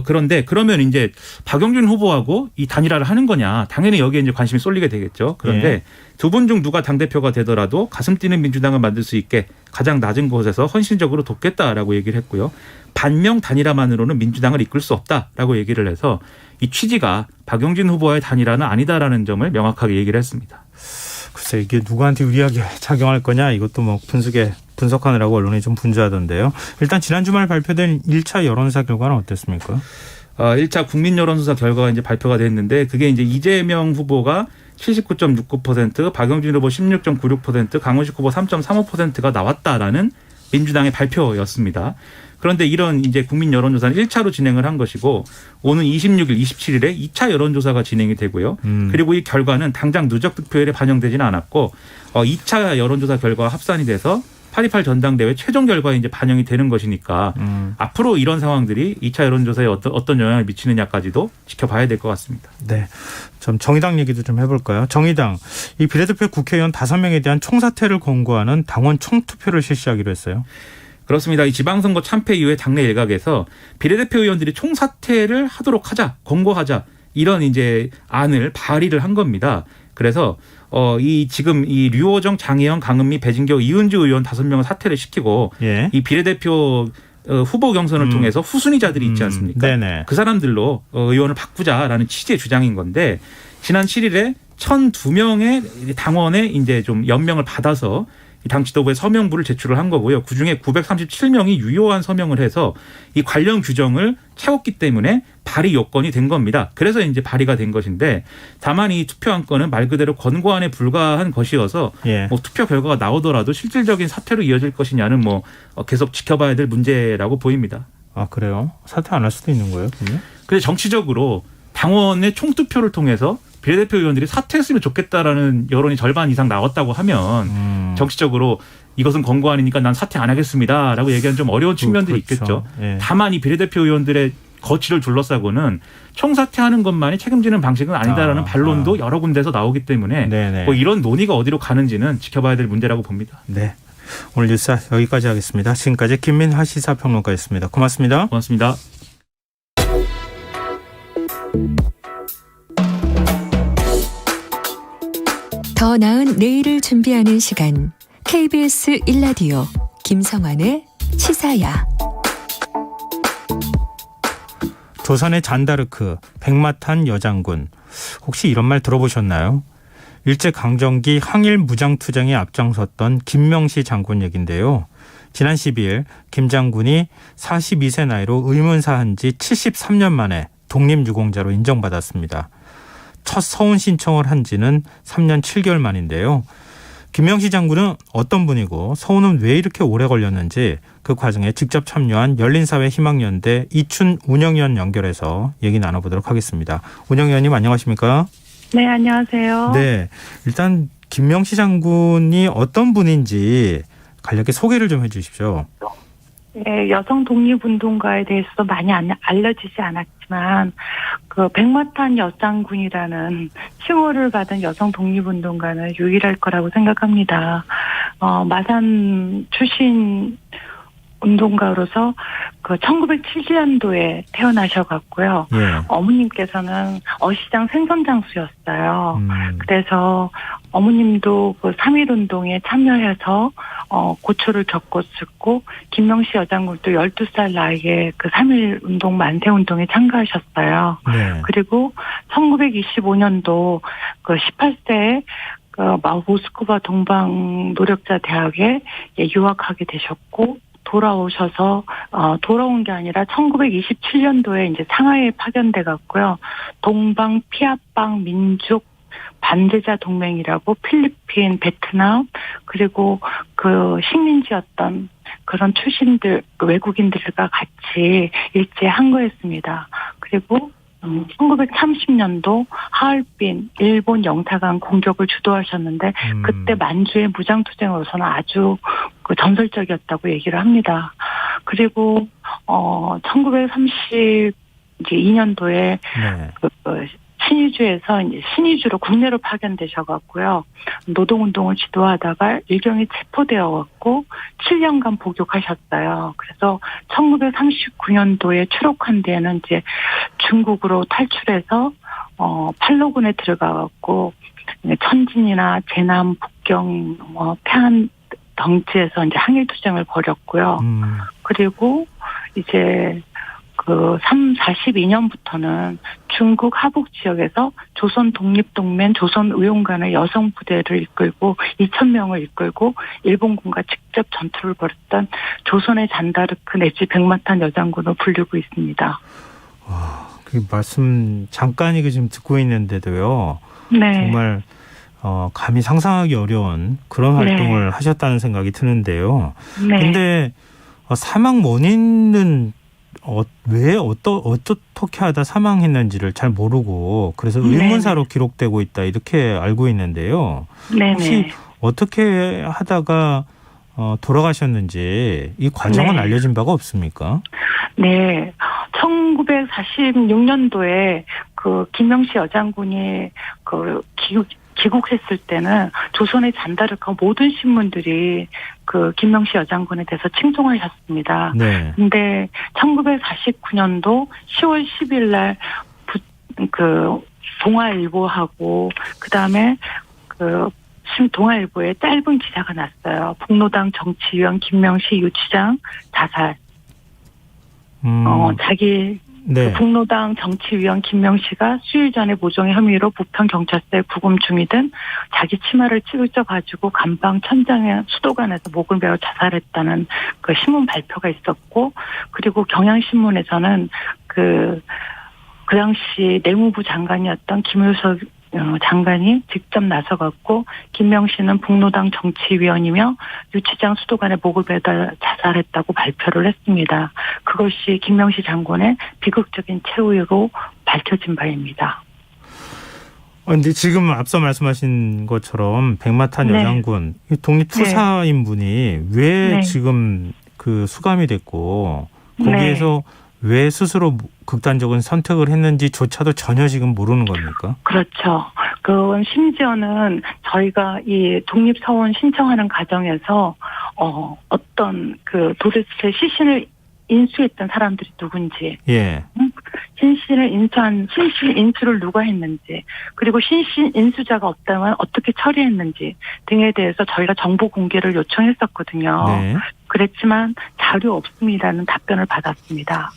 Speaker 5: 그런데 그러면 이제 박영준 후보하고 이 단일화를 하는 거냐 당연히 여기에 이제 관심이 쏠리게 되겠죠. 그런데
Speaker 2: 예.
Speaker 5: 두 분 중 누가 당대표가 되더라도 가슴 뛰는 민주당을 만들 수 있게 가장 낮은 곳에서 헌신적으로 돕겠다라고 얘기를 했고요. 반명 단일화만으로는 민주당을 이끌 수 없다라고 얘기를 해서 이 취지가 박영진 후보와의 단일화는 아니다라는 점을 명확하게 얘기를 했습니다.
Speaker 2: 글쎄 이게 누구한테 유리하게 작용할 거냐 이것도 뭐 분석하느라고 언론이 좀 분주하던데요. 일단 지난 주말 발표된 1차 여론조사 결과는 어땠습니까?
Speaker 5: 1차 국민 여론조사 결과가 이제 발표가 됐는데 그게 이제 이재명 후보가 79.69%, 박영진 후보 16.96%, 강훈식 후보 3.35%가 나왔다라는 민주당의 발표였습니다. 그런데 이런 이제 국민 여론조사는 1차로 진행을 한 것이고 오는 26일, 27일에 2차 여론조사가 진행이 되고요. 그리고 이 결과는 당장 누적 득표율에 반영되지는 않았고 2차 여론조사 결과와 합산이 돼서 8.28 전당대회 최종 결과에 이제 반영이 되는 것이니까 앞으로 이런 상황들이 2차 여론조사에 어떤 영향을 미치느냐까지도 지켜봐야 될 것 같습니다.
Speaker 2: 네, 좀 정의당 얘기도 좀 해볼까요? 정의당 이 비례대표 국회의원 5명에 대한 총사퇴를 권고하는 당원 총투표를 실시하기로 했어요.
Speaker 5: 그렇습니다. 이 지방선거 참패 이후에 당내 일각에서 비례대표 의원들이 총사퇴를 하도록 하자, 권고하자 이런 이제 안을 발의를 한 겁니다. 그래서 지금 이 류호정, 장혜영, 강은미, 배진교, 이은주 의원 5명을 사퇴를 시키고
Speaker 2: 예.
Speaker 5: 이 비례대표 후보 경선을 통해서 후순위자들이 있지 않습니까?
Speaker 2: 네네.
Speaker 5: 그 사람들로 의원을 바꾸자라는 취지의 주장인 건데 지난 7일에 1,002명의 당원에 이제 좀 연명을 받아서 당 지도부에 서명부를 제출을 한 거고요. 그중에 937명이 유효한 서명을 해서 이 관련 규정을 채웠기 때문에 발의 요건이 된 겁니다. 그래서 이제 발의가 된 것인데 다만 이 투표안건은 말 그대로 권고안에 불과한 것이어서
Speaker 2: 예.
Speaker 5: 뭐 투표 결과가 나오더라도 실질적인 사퇴로 이어질 것이냐는 뭐 계속 지켜봐야 될 문제라고 보입니다.
Speaker 2: 아 그래요? 사퇴 안 할 수도 있는 거예요? 그러면?
Speaker 5: 근데 정치적으로 당원의 총투표를 통해서 비례대표 의원들이 사퇴했으면 좋겠다라는 여론이 절반 이상 나왔다고 하면 정치적으로 이것은 권고안이니까 난 사퇴 안 하겠습니다라고 얘기하는 좀 어려운 측면들이
Speaker 2: 그렇죠.
Speaker 5: 있겠죠.
Speaker 2: 예.
Speaker 5: 다만 이 비례대표 의원들의 거취를 둘러싸고는 총사퇴하는 것만이 책임지는 방식은 아니다라는 반론도 여러 군데서 나오기 때문에
Speaker 2: 네네.
Speaker 5: 뭐 이런 논의가 어디로 가는지는 지켜봐야 될 문제라고 봅니다.
Speaker 2: 네. 오늘 뉴스 여기까지 하겠습니다. 지금까지 김민하 시사평론가였습니다. 고맙습니다.
Speaker 5: 고맙습니다.
Speaker 6: 더 나은 내일을 준비하는 시간 KBS 1라디오 김성환의 시사야.
Speaker 2: 조선의 잔다르크, 백마탄 여장군. 혹시 이런 말 들어보셨나요? 일제강점기 항일 무장투쟁에 앞장섰던 김명시 장군 얘긴데요. 지난 12일 김 장군이 42세 나이로 의문사한 지 73년 만에 독립유공자로 인정받았습니다. 첫 서운 신청을 한 지는 3년 7개월 만인데요. 김명시 장군은 어떤 분이고 서운은 왜 이렇게 오래 걸렸는지 그 과정에 직접 참여한 열린사회희망연대 이춘 운영위원 연결해서 얘기 나눠보도록 하겠습니다. 운영위원님 안녕하십니까?
Speaker 7: 네, 안녕하세요.
Speaker 2: 네, 일단 김명시 장군이 어떤 분인지 간략히 소개를 좀 해주십시오.
Speaker 7: 네, 여성 독립운동가에 대해서도 많이 알려지지 않았지만 그 백마탄 여장군이라는 칭호를 받은 여성 독립운동가는 유일할 거라고 생각합니다. 마산 출신 운동가로서 그 1907년도에 태어나셔갖고요.
Speaker 2: 예.
Speaker 7: 어머님께서는 어시장 생선장수였어요. 그래서 어머님도 그 3.1운동에 참여해서 고초를 겪었었고 김명시 여장군도 12살 나이에 그 3.1운동 만세운동에 참가하셨어요.
Speaker 2: 네.
Speaker 7: 그리고 1925년도 그 18세에 그 모스크바 동방 노력자 대학에 유학하게 되셨고 돌아오셔서 돌아온 게 아니라 1927년도에 이제 상하이에 파견돼 갔고요. 동방 피아방 민족 반대자 동맹이라고 필리핀, 베트남 그리고 그 식민지였던 그런 출신들 외국인들과 같이 일제 항거했습니다. 그리고 1930년도 하얼빈 일본 영사관 공격을 주도하셨는데 그때 만주의 무장투쟁으로서는 아주 그 전설적이었다고 얘기를 합니다. 그리고 1932년도에
Speaker 2: 네.
Speaker 7: 신의주에서 이제 신의주로 국내로 파견되셔갖고요. 노동운동을 지도하다가 일경이 체포되어갖고 7년간 복역하셨어요. 그래서 1939년도에 출옥한 뒤에는 이제 중국으로 탈출해서 팔로군에 들어가갖고 천진이나 제남, 북경, 태안 덩지에서 이제 항일투쟁을 벌였고요. 그리고 이제 그 42년부터는 중국 하북 지역에서 조선 독립동맹 조선의용관의 여성 부대를 이끌고 2,000명을 이끌고 일본군과 직접 전투를 벌였던 조선의 잔다르크 내지 백마탄 여장군으로 불리고 있습니다.
Speaker 2: 그 말씀 잠깐 지금 듣고 있는데도요.
Speaker 7: 네.
Speaker 2: 정말 감히 상상하기 어려운 그런 활동을 하셨다는 생각이 드는데요. 그런데 사망 원인은 왜 어떻게 하다 사망했는지를 잘 모르고 그래서 의문사로 기록되고 있다 이렇게 알고 있는데요. 혹시 어떻게 하다가 돌아가셨는지 이 과정은 알려진 바가 없습니까?
Speaker 7: 네. 1946년도에 그 김명시 여장군이 그 귀국했을 때는 조선의 잔다르크 모든 신문들이 그 김명시 여장군에 대해서 칭송하셨습니다.
Speaker 2: 네.
Speaker 7: 근데 1949년도 10월 10일 날 그 동아일보하고 그다음에 그 동아일보에 짧은 기사가 났어요. 북노당 정치위원 김명시 유치장 자살. 자기 그 북노당 정치위원 김명시가 수일 전에 모종의 혐의로 부평경찰서에 구금 중이던 자기 치마를 찢어가지고 감방 천장의 수도관에서 목을 베어 자살했다는 그 신문 발표가 있었고, 그리고 경향신문에서는 그 당시 내무부 장관이었던 김효석 장관이 직접 나서갖고 김명시는 북노당 정치위원이며 유치장 수도관에 목을 베다 자살했다고 발표를 했습니다. 그것이 김명시 장군의 비극적인 최후로 밝혀진 바입니다.
Speaker 2: 근데 지금 앞서 말씀하신 것처럼 백마탄 여장군 독립투사인 분이 왜 지금 그 수감이 됐고 거기에서 왜 스스로 극단적인 선택을 했는지조차도 전혀 지금 모르는 겁니까?
Speaker 7: 그렇죠. 그건 심지어는 저희가 이 독립서원 신청하는 과정에서 어떤 그 도대체 시신을 인수했던 사람들이 누군지, 신신 인수를 누가 했는지, 그리고 신신 인수자가 없다면 어떻게 처리했는지 등에 대해서 저희가 정보 공개를 요청했었거든요. 그랬지만 자료 없습니다는 답변을 받았습니다.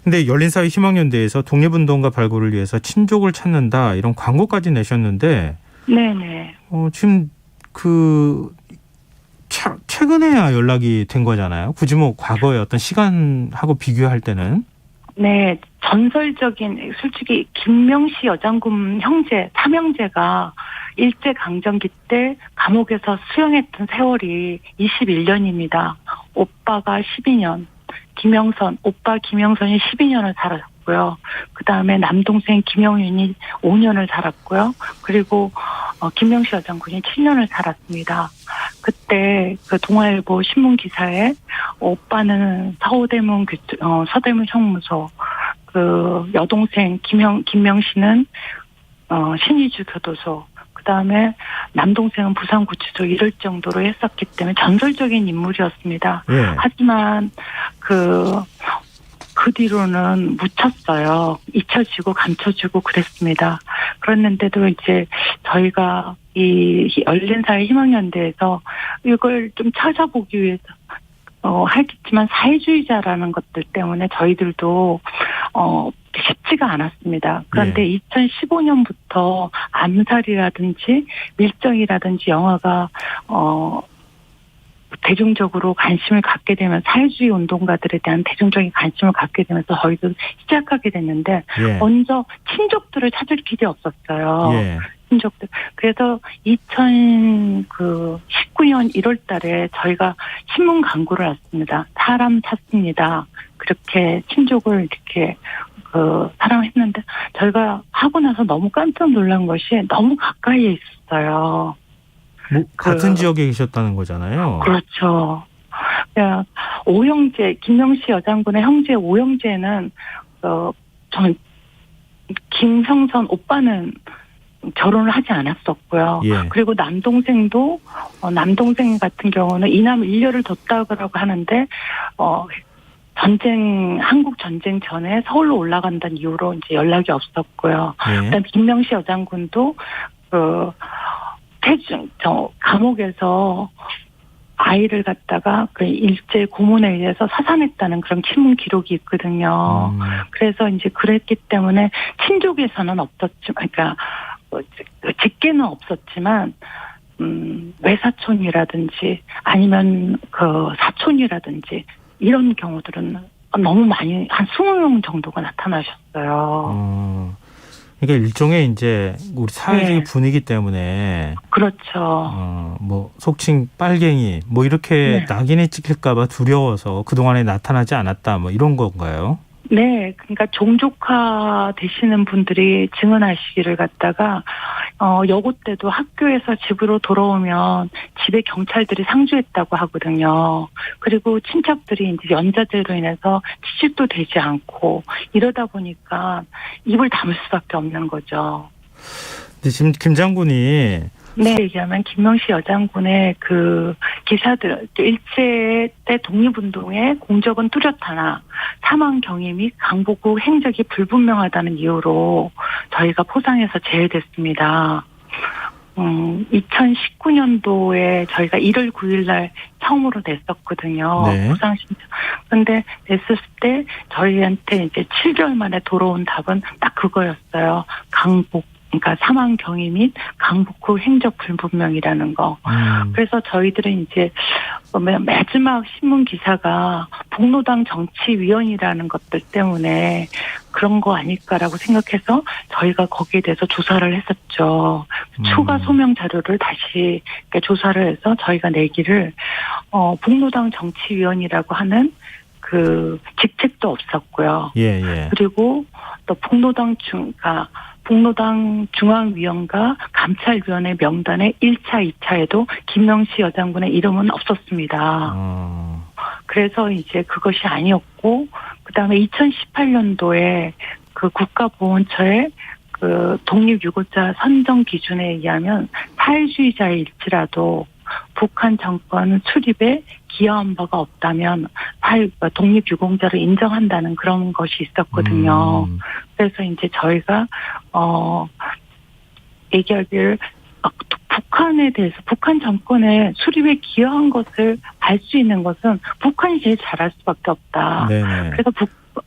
Speaker 2: 근데 열린사회 희망연대에서 독립운동가 발굴을 위해서 친족을 찾는다 이런 광고까지 내셨는데
Speaker 7: 네네.
Speaker 2: 지금 최근에야 연락이 된 거잖아요. 굳이 뭐 과거의 어떤 시간하고 비교할 때는.
Speaker 7: 네, 전설적인 솔직히 김명시 여장군 형제 삼형제가 일제강점기 때 감옥에서 수용했던 세월이 21년입니다. 오빠가 12년, 오빠 김영선이 12년을 살았고요. 그 다음에 남동생 김영윤이 5년을 살았고요. 그리고 김명시 여장군이 7년을 살았습니다. 그때 그 동아일보 신문 기사에 오빠는 서대문 형무소, 그 여동생 김명시는 신의주 교도소, 그 다음에 남동생은 부산구치소 이럴 정도로 했었기 때문에 전설적인 인물이었습니다.
Speaker 2: 예.
Speaker 7: 하지만 그 뒤로는 묻혔어요. 잊혀지고 감춰지고 그랬습니다. 그랬는데도 이제 저희가 이 열린사회 희망연대에서 이걸 좀 찾아보기 위해서 하겠지만 사회주의자라는 것들 때문에 저희들도 쉽지가 않았습니다. 그런데 2015년부터 암살이라든지 밀정이라든지 영화가 대중적으로 관심을 갖게 되면 사회주의 운동가들에 대한 대중적인 관심을 갖게 되면서 저희도 시작하게 됐는데 먼저 친족들을 찾을 길이 없었어요. 친족들. 그래서 2019년 1월 달에 저희가 신문 광고를 했습니다. 사람 찾습니다. 그렇게 친족을 이렇게 사랑했는데 저희가 하고 나서 너무 깜짝 놀란 것이 너무 가까이에 있었어요.
Speaker 2: 같은 지역에 계셨다는 거잖아요.
Speaker 7: 그렇죠. 오형제, 김명시 여장군의 형제 오형제는 김형선 오빠는 결혼을 하지 않았었고요. 그리고 남동생 같은 경우는 이남 일녀를 뒀다고 하는데 한국 전쟁 전에 서울로 올라간다는 이유로 이제 연락이 없었고요. 그다음 김명시 여장군도 감옥에서 아이를 갖다가 그 일제 고문에 의해서 사살했다는 그런 신문 기록이 있거든요. 그래서 이제 그랬기 때문에 친족에서는 없었지만, 그러니까 직계는 없었지만 외사촌이라든지 아니면 그 사촌이라든지 이런 경우들은 너무 많이 한 20명 정도가 나타나셨어요.
Speaker 2: 그러니까 일종의 이제 우리 사회적인 분위기 때문에
Speaker 7: 그렇죠.
Speaker 2: 뭐 속칭 빨갱이 뭐 이렇게 낙인이 찍힐까봐 두려워서 그 동안에 나타나지 않았다 뭐 이런 건가요?
Speaker 7: 네, 그러니까 종족화 되시는 분들이 증언하시기를 갖다가 여고 때도 학교에서 집으로 돌아오면 집에 경찰들이 상주했다고 하거든요. 그리고 친척들이 이제 연좌제로 인해서 취직도 되지 않고 이러다 보니까 입을 다물 수밖에 없는 거죠.
Speaker 2: 근데 지금 김 장군이
Speaker 7: 얘기하면 김명시 여장군의 그 기사들, 일제 때 독립운동의 공적은 뚜렷하나 사망 경위 및 강복 후 행적이 불분명하다는 이유로 저희가 포상에서 제외됐습니다. 2019년도에 저희가 1월 9일 날 처음으로 냈었거든요. 포상 신청. 그런데 냈을 때 저희한테 이제 7개월 만에 돌아온 답은 딱 그거였어요. 그러니까 사망 경위 및 강복 후 행적 불분명이라는 거. 그래서 저희들은 이제 마지막 신문 기사가 복로당 정치위원이라는 것들 때문에 그런 거 아닐까라고 생각해서 저희가 거기에 대해서 조사를 했었죠. 추가 소명 자료를 다시 조사를 해서 저희가 내기를 복로당 정치위원이라고 하는 그 직책도 없었고요. 그리고 또 복로당 중앙위원과 감찰위원회 명단에 1차, 2차에도 김명시 여장군의 이름은 없었습니다. 그래서 이제 그것이 아니었고, 그 다음에 2018년도에 그 국가보훈처의 그 독립유고자 선정 기준에 의하면 사회주의자일지라도 북한 정권 수립에 기여한 바가 없다면 독립유공자를 인정한다는 그런 것이 있었거든요. 그래서 이제 저희가 얘기하기를 북한에 대해서 북한 정권의 수립에 기여한 것을 알 수 있는 것은 북한이 제일 잘할 수밖에 없다. 그래서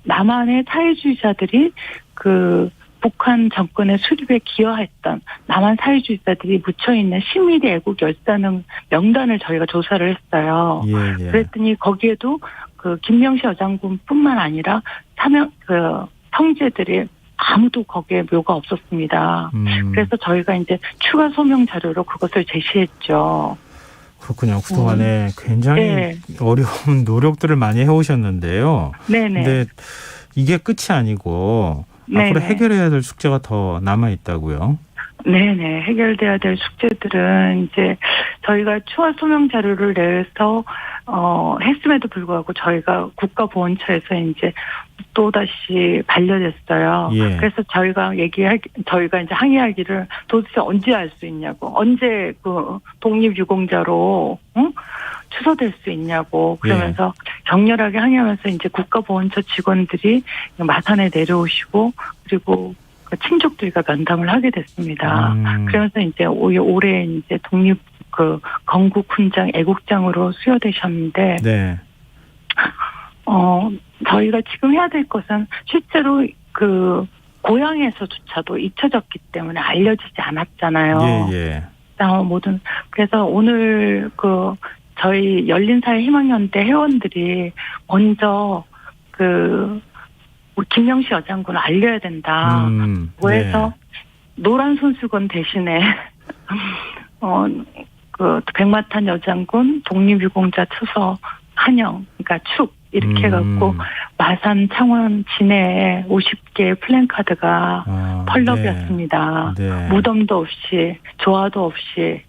Speaker 7: 남한의 사회주의자들이 그 북한 정권의 수립에 기여했던 남한 사회주의자들이 묻혀있는 시민의 애국 열사는 명단을 저희가 조사를 했어요.
Speaker 2: 예, 예.
Speaker 7: 그랬더니 거기에도 그 김명시 여장군뿐만 아니라 형제들이 아무도 거기에 묘가 없었습니다. 그래서 저희가 이제 추가 소명 자료로 그것을 제시했죠.
Speaker 2: 그렇군요. 그동안에 굉장히
Speaker 7: 네.
Speaker 2: 어려운 노력들을 많이 해오셨는데요.
Speaker 7: 네네.
Speaker 2: 근데 이게 끝이 아니고
Speaker 7: 네네.
Speaker 2: 앞으로 해결해야 될 숙제가 더 남아 있다고요.
Speaker 7: 네네. 해결돼야 될 숙제들은 이제 저희가 추가 소명 자료를 내서 했음에도 불구하고 저희가 국가보훈처에서 이제 또다시 반려됐어요.
Speaker 2: 예.
Speaker 7: 그래서 저희가 이제 항의하기를 도대체 언제 할 수 있냐고, 언제 그 독립유공자로 추서될 수 있냐고 그러면서 격렬하게 항의하면서 이제 국가보훈처 직원들이 마산에 내려오시고 그리고 그 친족들과 면담을 하게 됐습니다. 그러면서 이제 올해 이제 독립 그 건국훈장 애국장으로 수여되셨는데,
Speaker 2: 네.
Speaker 7: 저희가 지금 해야 될 것은 실제로 그 고향에서조차도 잊혀졌기 때문에 알려지지 않았잖아요.
Speaker 2: 예.
Speaker 7: 그래서 오늘 그 저희 열린사회 희망연대 회원들이 먼저 그 김명시 여장군을 알려야 된다. 해서 노란 손수건 대신에 그 백마탄 여장군 독립유공자 추서 한영, 그러니까 축 이렇게 해갖고 마산 창원 진해에 50개의 플랜카드가 펄럭였습니다.
Speaker 2: 네.
Speaker 7: 무덤도 없이 조화도 없이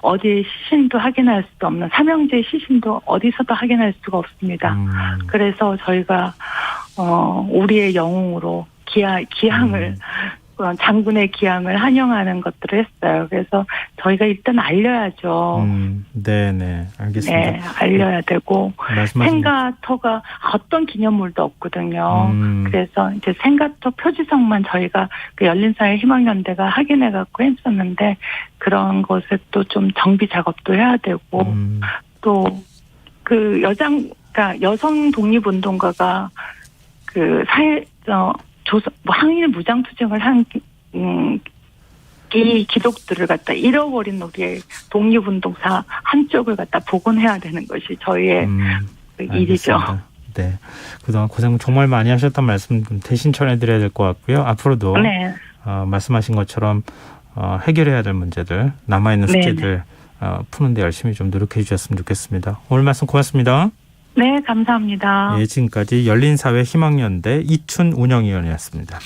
Speaker 7: 어디에 시신도 확인할 수도 없는 삼형제 시신도 어디서도 확인할 수가 없습니다. 그래서 저희가 우리의 영웅으로 기항을 장군의 기항을 환영하는 것들을 했어요. 그래서 저희가 일단 알려야죠.
Speaker 2: 네네, 알겠습니다.
Speaker 7: 네, 알려야 되고
Speaker 2: 말씀하신
Speaker 7: 생가터가 어떤 기념물도 없거든요. 그래서 이제 생가터 표지석만 저희가 그 열린사회 희망연대가 확인해 갖고 했었는데 그런 것에 또 좀 정비 작업도 해야 되고 또 그 그러니까 여성 독립운동가가 그 항일 무장투쟁을 한 이 기록들을 갖다 잃어버린 우리의 독립운동사 한쪽을 갖다 복원해야 되는 것이 저희의 일이죠.
Speaker 2: 네, 그동안 고생 정말 많이 하셨던 말씀 대신 전해드려야 될 것 같고요. 앞으로도 말씀하신 것처럼 해결해야 될 문제들, 남아있는 숙제들 푸는데 열심히 좀 노력해 주셨으면 좋겠습니다. 오늘 말씀 고맙습니다.
Speaker 7: 네, 감사합니다.
Speaker 2: 예, 지금까지 열린사회 희망연대 이춘 운영위원이었습니다.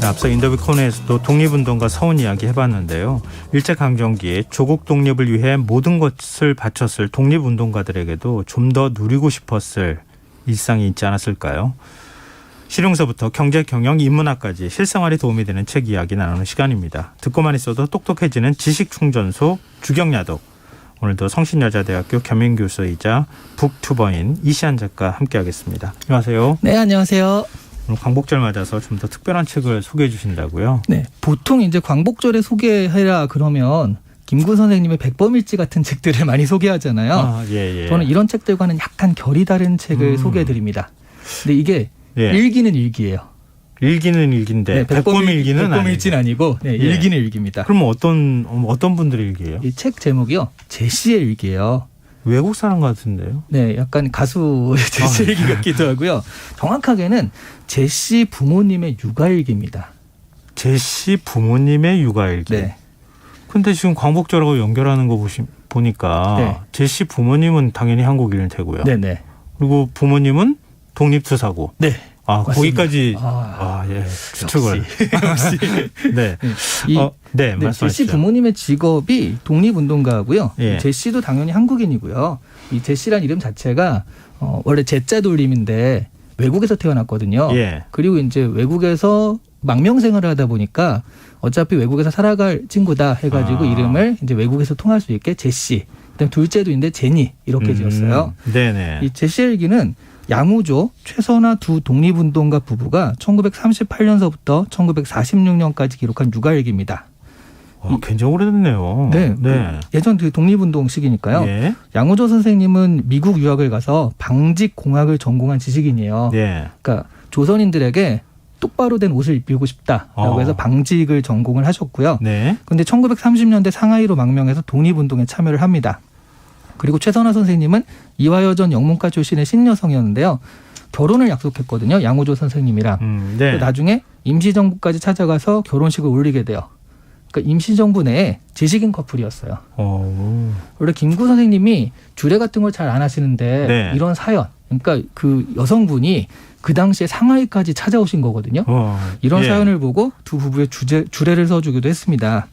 Speaker 2: 앞서 인터뷰 코너에서도 독립운동가 서훈 이야기 해봤는데요. 일제강점기에 조국 독립을 위해 모든 것을 바쳤을 독립운동가들에게도 좀 더 누리고 싶었을 일상이 있지 않았을까요? 실용서부터 경제, 경영, 인문학까지 실생활에 도움이 되는 책 이야기 나누는 시간입니다. 듣고만 있어도 똑똑해지는 지식충전소 주경야독. 오늘도 성신여자대학교 겸임교수이자 북튜버인 이시안 작가 함께하겠습니다. 안녕하세요.
Speaker 8: 네, 안녕하세요.
Speaker 2: 오늘 광복절 맞아서 좀 더 특별한 책을 소개해 주신다고요?
Speaker 8: 네, 보통 이제 광복절에 소개해라 그러면 김구 선생님의 백범일지 같은 책들을 많이 소개하잖아요.
Speaker 2: 예.
Speaker 8: 저는 이런 책들과는 약간 결이 다른 책을 소개해 드립니다. 근데 이게 일기는 일기예요.
Speaker 2: 일기는 일기인데
Speaker 8: 네,
Speaker 2: 백범일기는
Speaker 8: 백범일지는 아니고 일기는 일기입니다.
Speaker 2: 그럼 어떤 분들의 일기예요?
Speaker 8: 이 책 제목이요, 제시의 일기예요.
Speaker 2: 외국 사람 같은데요?
Speaker 8: 네, 약간 가수 제시 일기 같기도 하고요. 정확하게는 제시 부모님의 육아일기입니다.
Speaker 2: 제시 부모님의 육아일기.
Speaker 8: 네.
Speaker 2: 근데 지금 광복절하고 연결하는 거 보니까 제시 부모님은 당연히 한국인일 테고요.
Speaker 8: 네네.
Speaker 2: 그리고 부모님은 독립투사고.
Speaker 8: 네.
Speaker 2: 맞습니다. 거기까지 추측을.
Speaker 8: 역시.
Speaker 2: 네. 말씀하시죠.
Speaker 8: 제시 부모님의 직업이 독립운동가고요. 제시도 당연히 한국인이고요. 이 제시란 이름 자체가 원래 제자 돌림인데 외국에서 태어났거든요. 그리고 이제 외국에서 망명생활을 하다 보니까 어차피 외국에서 살아갈 친구다 해가지고 이름을 이제 외국에서 통할 수 있게 제시. 그다음 둘째도 있는데 제니 이렇게 지었어요.
Speaker 2: 네네.
Speaker 8: 이 제시 일기는 양우조, 최선화 두 독립운동가 부부가 1938년서부터 1946년까지 기록한 육아일기입니다.
Speaker 2: 굉장히 오래됐네요.
Speaker 8: 네. 예전 그 독립운동 시기니까요.
Speaker 2: 예.
Speaker 8: 양우조 선생님은 미국 유학을 가서 방직공학을 전공한 지식인이에요.
Speaker 2: 예.
Speaker 8: 그러니까 조선인들에게 똑바로 된 옷을 입히고 싶다라고 해서 방직을 전공을 하셨고요.
Speaker 2: 네.
Speaker 8: 그런데 1930년대 상하이로 망명해서 독립운동에 참여를 합니다. 그리고 최선화 선생님은 이화여전 영문과 출신의 신여성이었는데요. 결혼을 약속했거든요. 양우조 선생님이랑.
Speaker 2: 네.
Speaker 8: 나중에 임시정부까지 찾아가서 결혼식을 올리게 돼요. 그러니까 임시정부 내에 지식인 커플이었어요. 원래 김구 선생님이 주례 같은 걸 잘 안 하시는데
Speaker 2: 네.
Speaker 8: 이런 사연, 그러니까 그 여성분이 그 당시에 상하이까지 찾아오신 거거든요. 이런
Speaker 2: 예.
Speaker 8: 사연을 보고 두 부부의 주례를 써주기도 했습니다.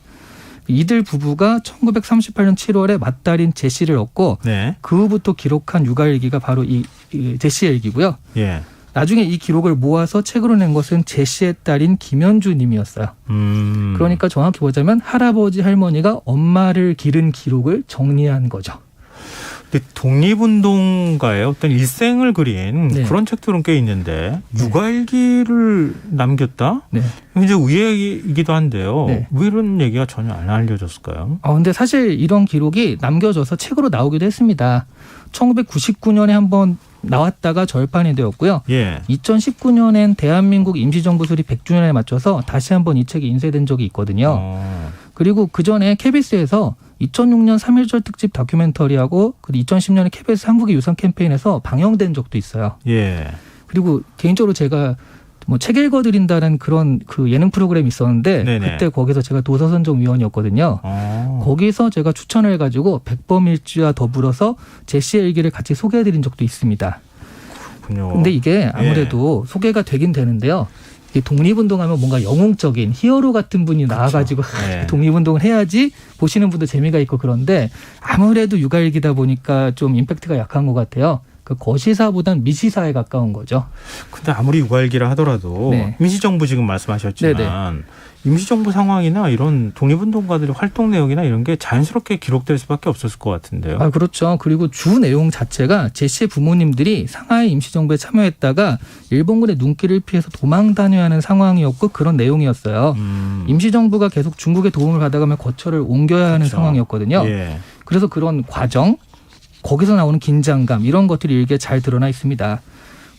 Speaker 8: 이들 부부가 1938년 7월에 맏딸인 제시를 얻고
Speaker 2: 네.
Speaker 8: 그 후부터 기록한 육아일기가 바로 이 제시의 일기고요.
Speaker 2: 예.
Speaker 8: 나중에 이 기록을 모아서 책으로 낸 것은 제시의 딸인 김현주 님이었어요. 그러니까 정확히 보자면 할아버지 할머니가 엄마를 기른 기록을 정리한 거죠.
Speaker 2: 근데 독립운동가의 어떤 일생을 그린
Speaker 8: 네.
Speaker 2: 그런 책들은 꽤 있는데 육아일기를 남겼다?
Speaker 8: 네.
Speaker 2: 이제 의외이기도 한데요.
Speaker 8: 네.
Speaker 2: 왜 이런 얘기가 전혀 안 알려졌을까요?
Speaker 8: 근데 사실 이런 기록이 남겨져서 책으로 나오기도 했습니다. 1999년에 한번 나왔다가 절판이 되었고요.
Speaker 2: 예.
Speaker 8: 2019년엔 대한민국 임시정부 수립 100주년에 맞춰서 다시 한번 이 책이 인쇄된 적이 있거든요. 그리고 그 전에 KBS에서 2006년 3.1절 특집 다큐멘터리하고 2010년에 KBS 한국의 유산 캠페인에서 방영된 적도 있어요.
Speaker 2: 예.
Speaker 8: 그리고 개인적으로 제가 뭐 책 읽어드린다는 그런 그 예능 프로그램이 있었는데
Speaker 2: 네네.
Speaker 8: 그때 거기서 제가 도서선정위원이었거든요. 거기서 제가 추천을 해가지고 백범일주와 더불어서 제시의 일기를 같이 소개해드린 적도 있습니다.
Speaker 2: 그렇군요.
Speaker 8: 근데 이게 아무래도 소개가 되긴 되는데요. 이게 독립운동하면 뭔가 영웅적인 히어로 같은 분이 나와가지고
Speaker 2: 네.
Speaker 8: 독립운동을 해야지 보시는 분도 재미가 있고 그런데 아무래도 육아일기다 보니까 좀 임팩트가 약한 것 같아요. 그 거시사보단 미시사에 가까운 거죠.
Speaker 2: 근데 아무리 육아일기라 하더라도
Speaker 8: 네.
Speaker 2: 임시정부 지금 말씀하셨지만
Speaker 8: 네네.
Speaker 2: 임시정부 상황이나 이런 독립운동가들의 활동 내용이나 이런 게 자연스럽게 기록될 수밖에 없었을 것 같은데요.
Speaker 8: 그렇죠. 그리고 주 내용 자체가 제시의 부모님들이 상하이 임시정부에 참여했다가 일본군의 눈길을 피해서 도망 다녀야 하는 상황이었고 그런 내용이었어요. 임시정부가 계속 중국의 도움을 받아가며 거처를 옮겨야 하는
Speaker 2: 그렇죠.
Speaker 8: 상황이었거든요.
Speaker 2: 예.
Speaker 8: 그래서 그런 과정, 거기서 나오는 긴장감 이런 것들이 일기에 잘 드러나 있습니다.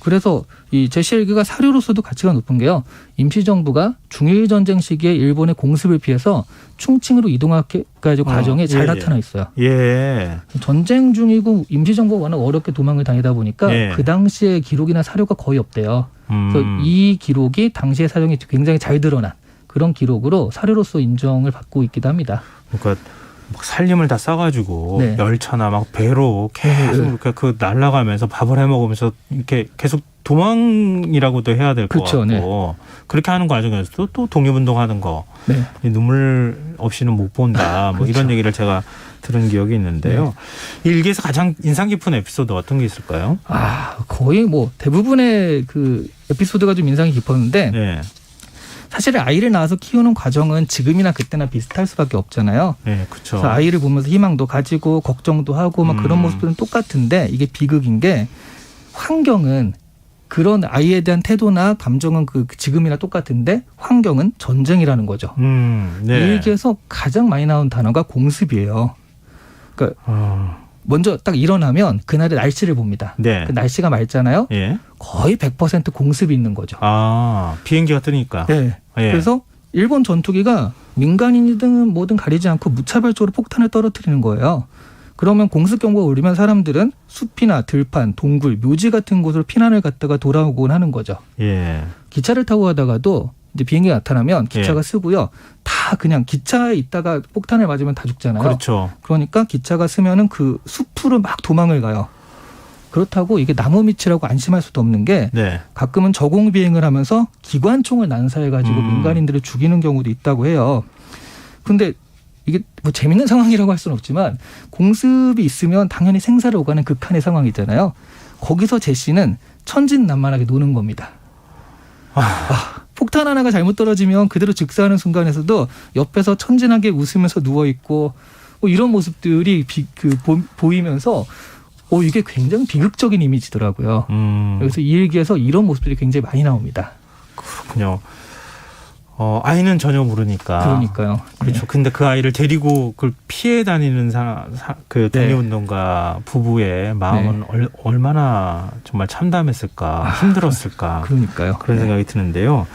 Speaker 8: 그래서 이 제시 일기가 사료로서도 가치가 높은 게요. 임시정부가 중일전쟁 시기에 일본의 공습을 피해서 충칭으로 이동하기까지 과정에 잘 나타나 있어요.
Speaker 2: 예.
Speaker 8: 전쟁 중이고 임시정부가 워낙 어렵게 도망을 다니다 보니까
Speaker 2: 예.
Speaker 8: 그 당시에 기록이나 사료가 거의 없대요. 그래서 이 기록이 당시의 사정이 굉장히 잘 드러난 그런 기록으로 사료로서 인정을 받고 있기도 합니다.
Speaker 2: 그러니까 막 살림을 다 싸가지고
Speaker 8: 네.
Speaker 2: 열차나 막 배로 계속 이렇게 그 날아가면서 밥을 해 먹으면서 이렇게 계속 도망이라고도 해야 될 것
Speaker 8: 그렇죠.
Speaker 2: 같고
Speaker 8: 네.
Speaker 2: 그렇게 하는 과정에서도 또 독립운동하는 거
Speaker 8: 네.
Speaker 2: 눈물 없이는 못 본다. 뭐
Speaker 8: 그렇죠.
Speaker 2: 이런 얘기를 제가 들은 기억이 있는데요. 이 일기에서 가장 인상 깊은 에피소드 어떤 게 있을까요?
Speaker 8: 거의 뭐 대부분의 그 에피소드가 좀 인상이 깊었는데
Speaker 2: 네.
Speaker 8: 사실 아이를 낳아서 키우는 과정은 지금이나 그때나 비슷할 수밖에 없잖아요.
Speaker 2: 네, 그렇죠.
Speaker 8: 그래서 아이를 보면서 희망도 가지고 걱정도 하고 막 그런 모습들은 똑같은데 이게 비극인 게 환경은 그런 아이에 대한 태도나 감정은 그 지금이나 똑같은데 환경은 전쟁이라는 거죠.
Speaker 2: 네.
Speaker 8: 이 일기에서 가장 많이 나온 단어가 공습이에요. 그러니까 먼저 딱 일어나면 그날의 날씨를 봅니다.
Speaker 2: 네.
Speaker 8: 그 날씨가 맑잖아요.
Speaker 2: 예.
Speaker 8: 거의 100% 공습이 있는 거죠.
Speaker 2: 비행기가 뜨니까.
Speaker 8: 네.
Speaker 2: 예.
Speaker 8: 그래서 일본 전투기가 민간인이든 뭐든 가리지 않고 무차별적으로 폭탄을 떨어뜨리는 거예요. 그러면 공습 경보가 울리면 사람들은 숲이나 들판, 동굴, 묘지 같은 곳으로 피난을 갔다가 돌아오곤 하는 거죠.
Speaker 2: 예.
Speaker 8: 기차를 타고 가다가도 이제 비행기가 나타나면 기차가
Speaker 2: 예.
Speaker 8: 쓰고요. 다 그냥 기차에 있다가 폭탄을 맞으면 다 죽잖아요.
Speaker 2: 그렇죠.
Speaker 8: 그러니까 기차가 쓰면은 그 숲으로 막 도망을 가요. 그렇다고 이게 나무 밑이라고 안심할 수도 없는 게
Speaker 2: 네.
Speaker 8: 가끔은 저공 비행을 하면서 기관총을 난사해가지고 민간인들을 죽이는 경우도 있다고 해요. 근데 이게 뭐 재밌는 상황이라고 할 수는 없지만 공습이 있으면 당연히 생사를 오가는 극한의 상황이잖아요. 거기서 제시는 천진난만하게 노는 겁니다. 폭탄 하나가 잘못 떨어지면 그대로 즉사하는 순간에서도 옆에서 천진하게 웃으면서 누워있고 뭐 이런 모습들이 보이면서 이게 굉장히 비극적인 이미지더라고요. 그래서 이 일기에서 이런 모습들이 굉장히 많이 나옵니다.
Speaker 2: 그렇군요. 아이는 전혀 모르니까.
Speaker 8: 그러니까요.
Speaker 2: 그렇죠.
Speaker 8: 네.
Speaker 2: 근데 그 아이를 데리고 그걸 피해 다니는 그 독립운동가 부부의 마음은 얼마나 정말 참담했을까, 힘들었을까.
Speaker 8: 그러니까요.
Speaker 2: 그런 생각이 드는데요.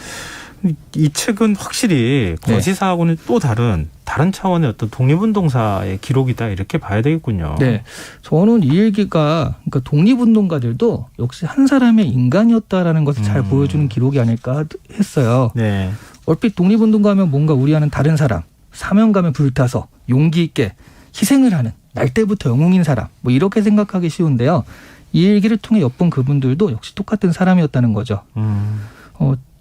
Speaker 2: 이 책은 확실히 거시사하고는 또 다른 차원의 어떤 독립운동사의 기록이다 이렇게 봐야 되겠군요.
Speaker 8: 네, 저는 이 일기가 그러니까 독립운동가들도 역시 한 사람의 인간이었다라는 것을 잘 보여주는 기록이 아닐까 했어요.
Speaker 2: 네.
Speaker 8: 얼핏 독립운동가 하면 뭔가 우리와는 다른 사람, 사명감에 불타서 용기 있게 희생을 하는 날 때부터 영웅인 사람, 뭐 이렇게 생각하기 쉬운데요. 이 일기를 통해 엿본 그분들도 역시 똑같은 사람이었다는 거죠.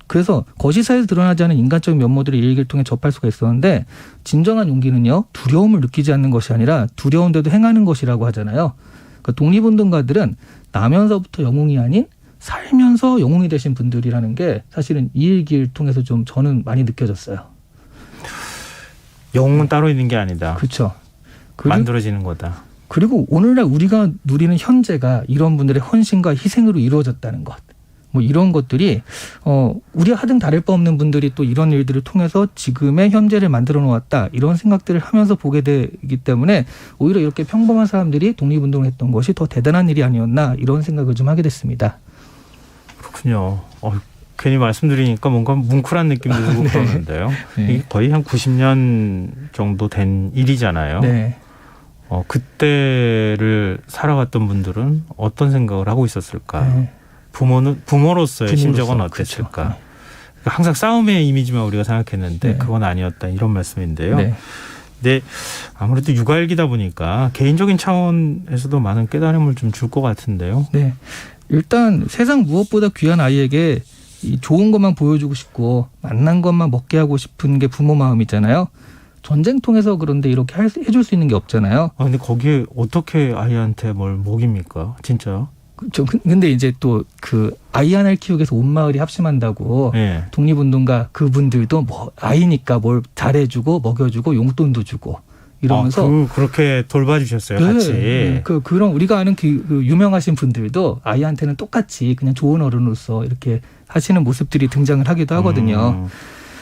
Speaker 8: 그래서 거시사에서 드러나지 않은 인간적인 면모들을 이 일기를 통해 접할 수가 있었는데 진정한 용기는요. 두려움을 느끼지 않는 것이 아니라 두려운데도 행하는 것이라고 하잖아요. 그러니까 독립운동가들은 나면서부터 영웅이 아닌 살면서 영웅이 되신 분들이라는 게 사실은 이 일기를 통해서 좀 저는 많이 느껴졌어요.
Speaker 2: 영웅은 따로 있는 게 아니다.
Speaker 8: 그렇죠.
Speaker 2: 만들어지는 거다.
Speaker 8: 그리고 오늘날 우리가 누리는 현재가 이런 분들의 헌신과 희생으로 이루어졌다는 것. 뭐 이런 것들이 우리와 하등 다를 바 없는 분들이 또 이런 일들을 통해서 지금의 현재를 만들어 놓았다 이런 생각들을 하면서 보게 되기 때문에 오히려 이렇게 평범한 사람들이 독립운동을 했던 것이 더 대단한 일이 아니었나 이런 생각을 좀 하게 됐습니다.
Speaker 2: 그렇군요. 괜히 말씀드리니까 뭔가 뭉클한 느낌도 들고
Speaker 8: 네.
Speaker 2: 그러는데요.
Speaker 8: 네.
Speaker 2: 이게 거의 한 90년 정도 된 일이잖아요.
Speaker 8: 네.
Speaker 2: 그때를 살아갔던 분들은 어떤 생각을 하고 있었을까?
Speaker 8: 네.
Speaker 2: 부모로서의 심정은 어땠을까?
Speaker 8: 그렇죠. 네.
Speaker 2: 항상 싸움의 이미지만 우리가 생각했는데
Speaker 8: 네.
Speaker 2: 그건 아니었다 이런 말씀인데요.
Speaker 8: 네.
Speaker 2: 근데 아무래도 육아일기다 보니까 개인적인 차원에서도 많은 깨달음을 좀 줄 것 같은데요.
Speaker 8: 네. 일단 세상 무엇보다 귀한 아이에게 이 좋은 것만 보여주고 싶고 맛난 것만 먹게 하고 싶은 게 부모 마음이잖아요. 전쟁통에서 그런데 이렇게 해줄 수 있는 게 없잖아요.
Speaker 2: 근데 거기에 어떻게 아이한테 뭘 먹입니까? 진짜요?
Speaker 8: 근데 이제 또 그 아이 하나를 키우기 위해서 온 마을이 합심한다고
Speaker 2: 네.
Speaker 8: 독립운동가 그분들도 뭐 아이니까 뭘 잘해주고 먹여주고 용돈도 주고 이러면서
Speaker 2: 그렇게 돌봐주셨어요,
Speaker 8: 네,
Speaker 2: 같이.
Speaker 8: 네. 그런 우리가 아는 그 유명하신 분들도 아이한테는 똑같이 그냥 좋은 어른으로서 이렇게 하시는 모습들이 등장을 하기도 하거든요.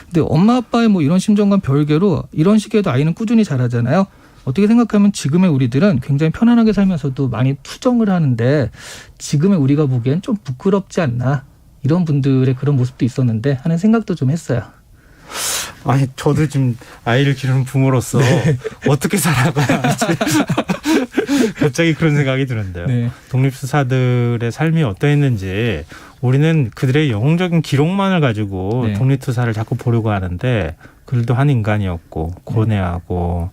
Speaker 8: 근데 엄마 아빠의 뭐 이런 심정과 별개로 이런 시기에도 아이는 꾸준히 자라잖아요. 어떻게 생각하면 지금의 우리들은 굉장히 편안하게 살면서도 많이 투정을 하는데 지금의 우리가 보기엔 좀 부끄럽지 않나 이런 분들의 그런 모습도 있었는데 하는 생각도 좀 했어요.
Speaker 2: 아니 저도 지금 아이를 기르는 부모로서 어떻게 살아가야 할지 갑자기 그런 생각이 드는데요.
Speaker 8: 네.
Speaker 2: 독립투사들의 삶이 어떠했는지 우리는 그들의 영웅적인 기록만을 가지고
Speaker 8: 네.
Speaker 2: 독립투사를 자꾸 보려고 하는데 그들도 한 인간이었고 고뇌하고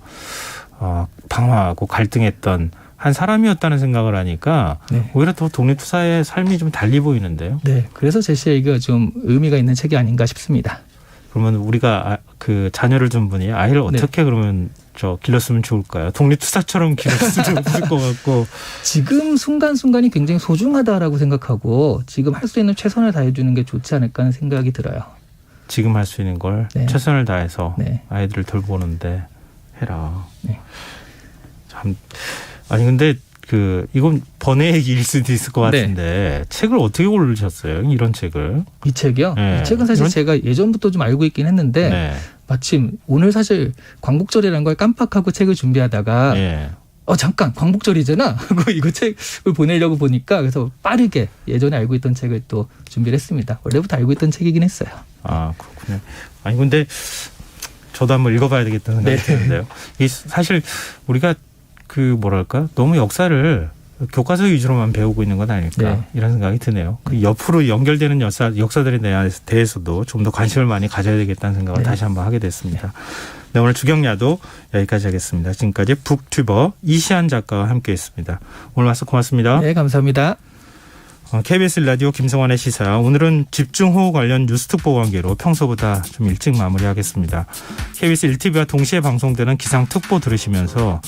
Speaker 2: 방황하고 갈등했던 한 사람이었다는 생각을 하니까
Speaker 8: 네.
Speaker 2: 오히려 더 독립투사의 삶이 좀 달리 보이는데요.
Speaker 8: 네, 그래서 제시의 얘기가 좀 의미가 있는 책이 아닌가 싶습니다.
Speaker 2: 그러면 우리가 그 자녀를 둔 분이 아이를 어떻게 그러면 길렀으면 좋을까요? 독립투사처럼 기를 수도 없을 것 같고.
Speaker 8: 지금 순간순간이 굉장히 소중하다라고 생각하고 지금 할 수 있는 최선을 다해주는 게 좋지 않을까 하는 생각이 들어요.
Speaker 2: 지금 할 수 있는 걸
Speaker 8: 네.
Speaker 2: 최선을 다해서
Speaker 8: 네.
Speaker 2: 아이들을 돌보는데 해라.
Speaker 8: 네.
Speaker 2: 참 근데 이건 번외 얘기일 수도 있을 것 같은데 책을 어떻게 고르셨어요? 이런 책을?
Speaker 8: 이 책이요?
Speaker 2: 네.
Speaker 8: 이 책은 사실 제가 예전부터 좀 알고 있긴 했는데
Speaker 2: 네.
Speaker 8: 마침 오늘 사실 광복절이라는 걸 깜빡하고 책을 준비하다가
Speaker 2: 네.
Speaker 8: 잠깐 광복절이잖아 하고 이거 책을 보내려고 보니까 그래서 빠르게 예전에 알고 있던 책을 또 준비를 했습니다. 원래부터 알고 있던 책이긴 했어요.
Speaker 2: 그렇군요. 근데 저도 한번 읽어봐야 되겠다는 생각이 드는데요. 이 사실 우리가 너무 역사를 교과서 위주로만 배우고 있는 건 아닐까
Speaker 8: 네.
Speaker 2: 이런 생각이 드네요. 그 옆으로 연결되는 역사들에 대해서도 좀 더 관심을 많이 가져야 되겠다는 생각을 다시 한번 하게 됐습니다. 네, 오늘 주경야도 여기까지 하겠습니다. 지금까지 북튜버 이시안 작가와 함께했습니다. 오늘 말씀 고맙습니다.
Speaker 8: 네, 감사합니다.
Speaker 2: KBS 라디오 김성환의 시사. 오늘은 집중호우 관련 뉴스특보 관계로 평소보다 좀 일찍 마무리하겠습니다. KBS 1TV와 동시에 방송되는 기상특보 들으시면서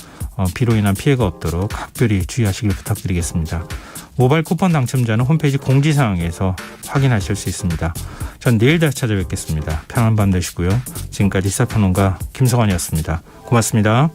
Speaker 2: 비로 인한 피해가 없도록 각별히 주의하시길 부탁드리겠습니다. 모바일 쿠폰 당첨자는 홈페이지 공지사항에서 확인하실 수 있습니다. 전 내일 다시 찾아뵙겠습니다. 편안한 밤 되시고요. 지금까지 시사평론가 김성환이었습니다. 고맙습니다.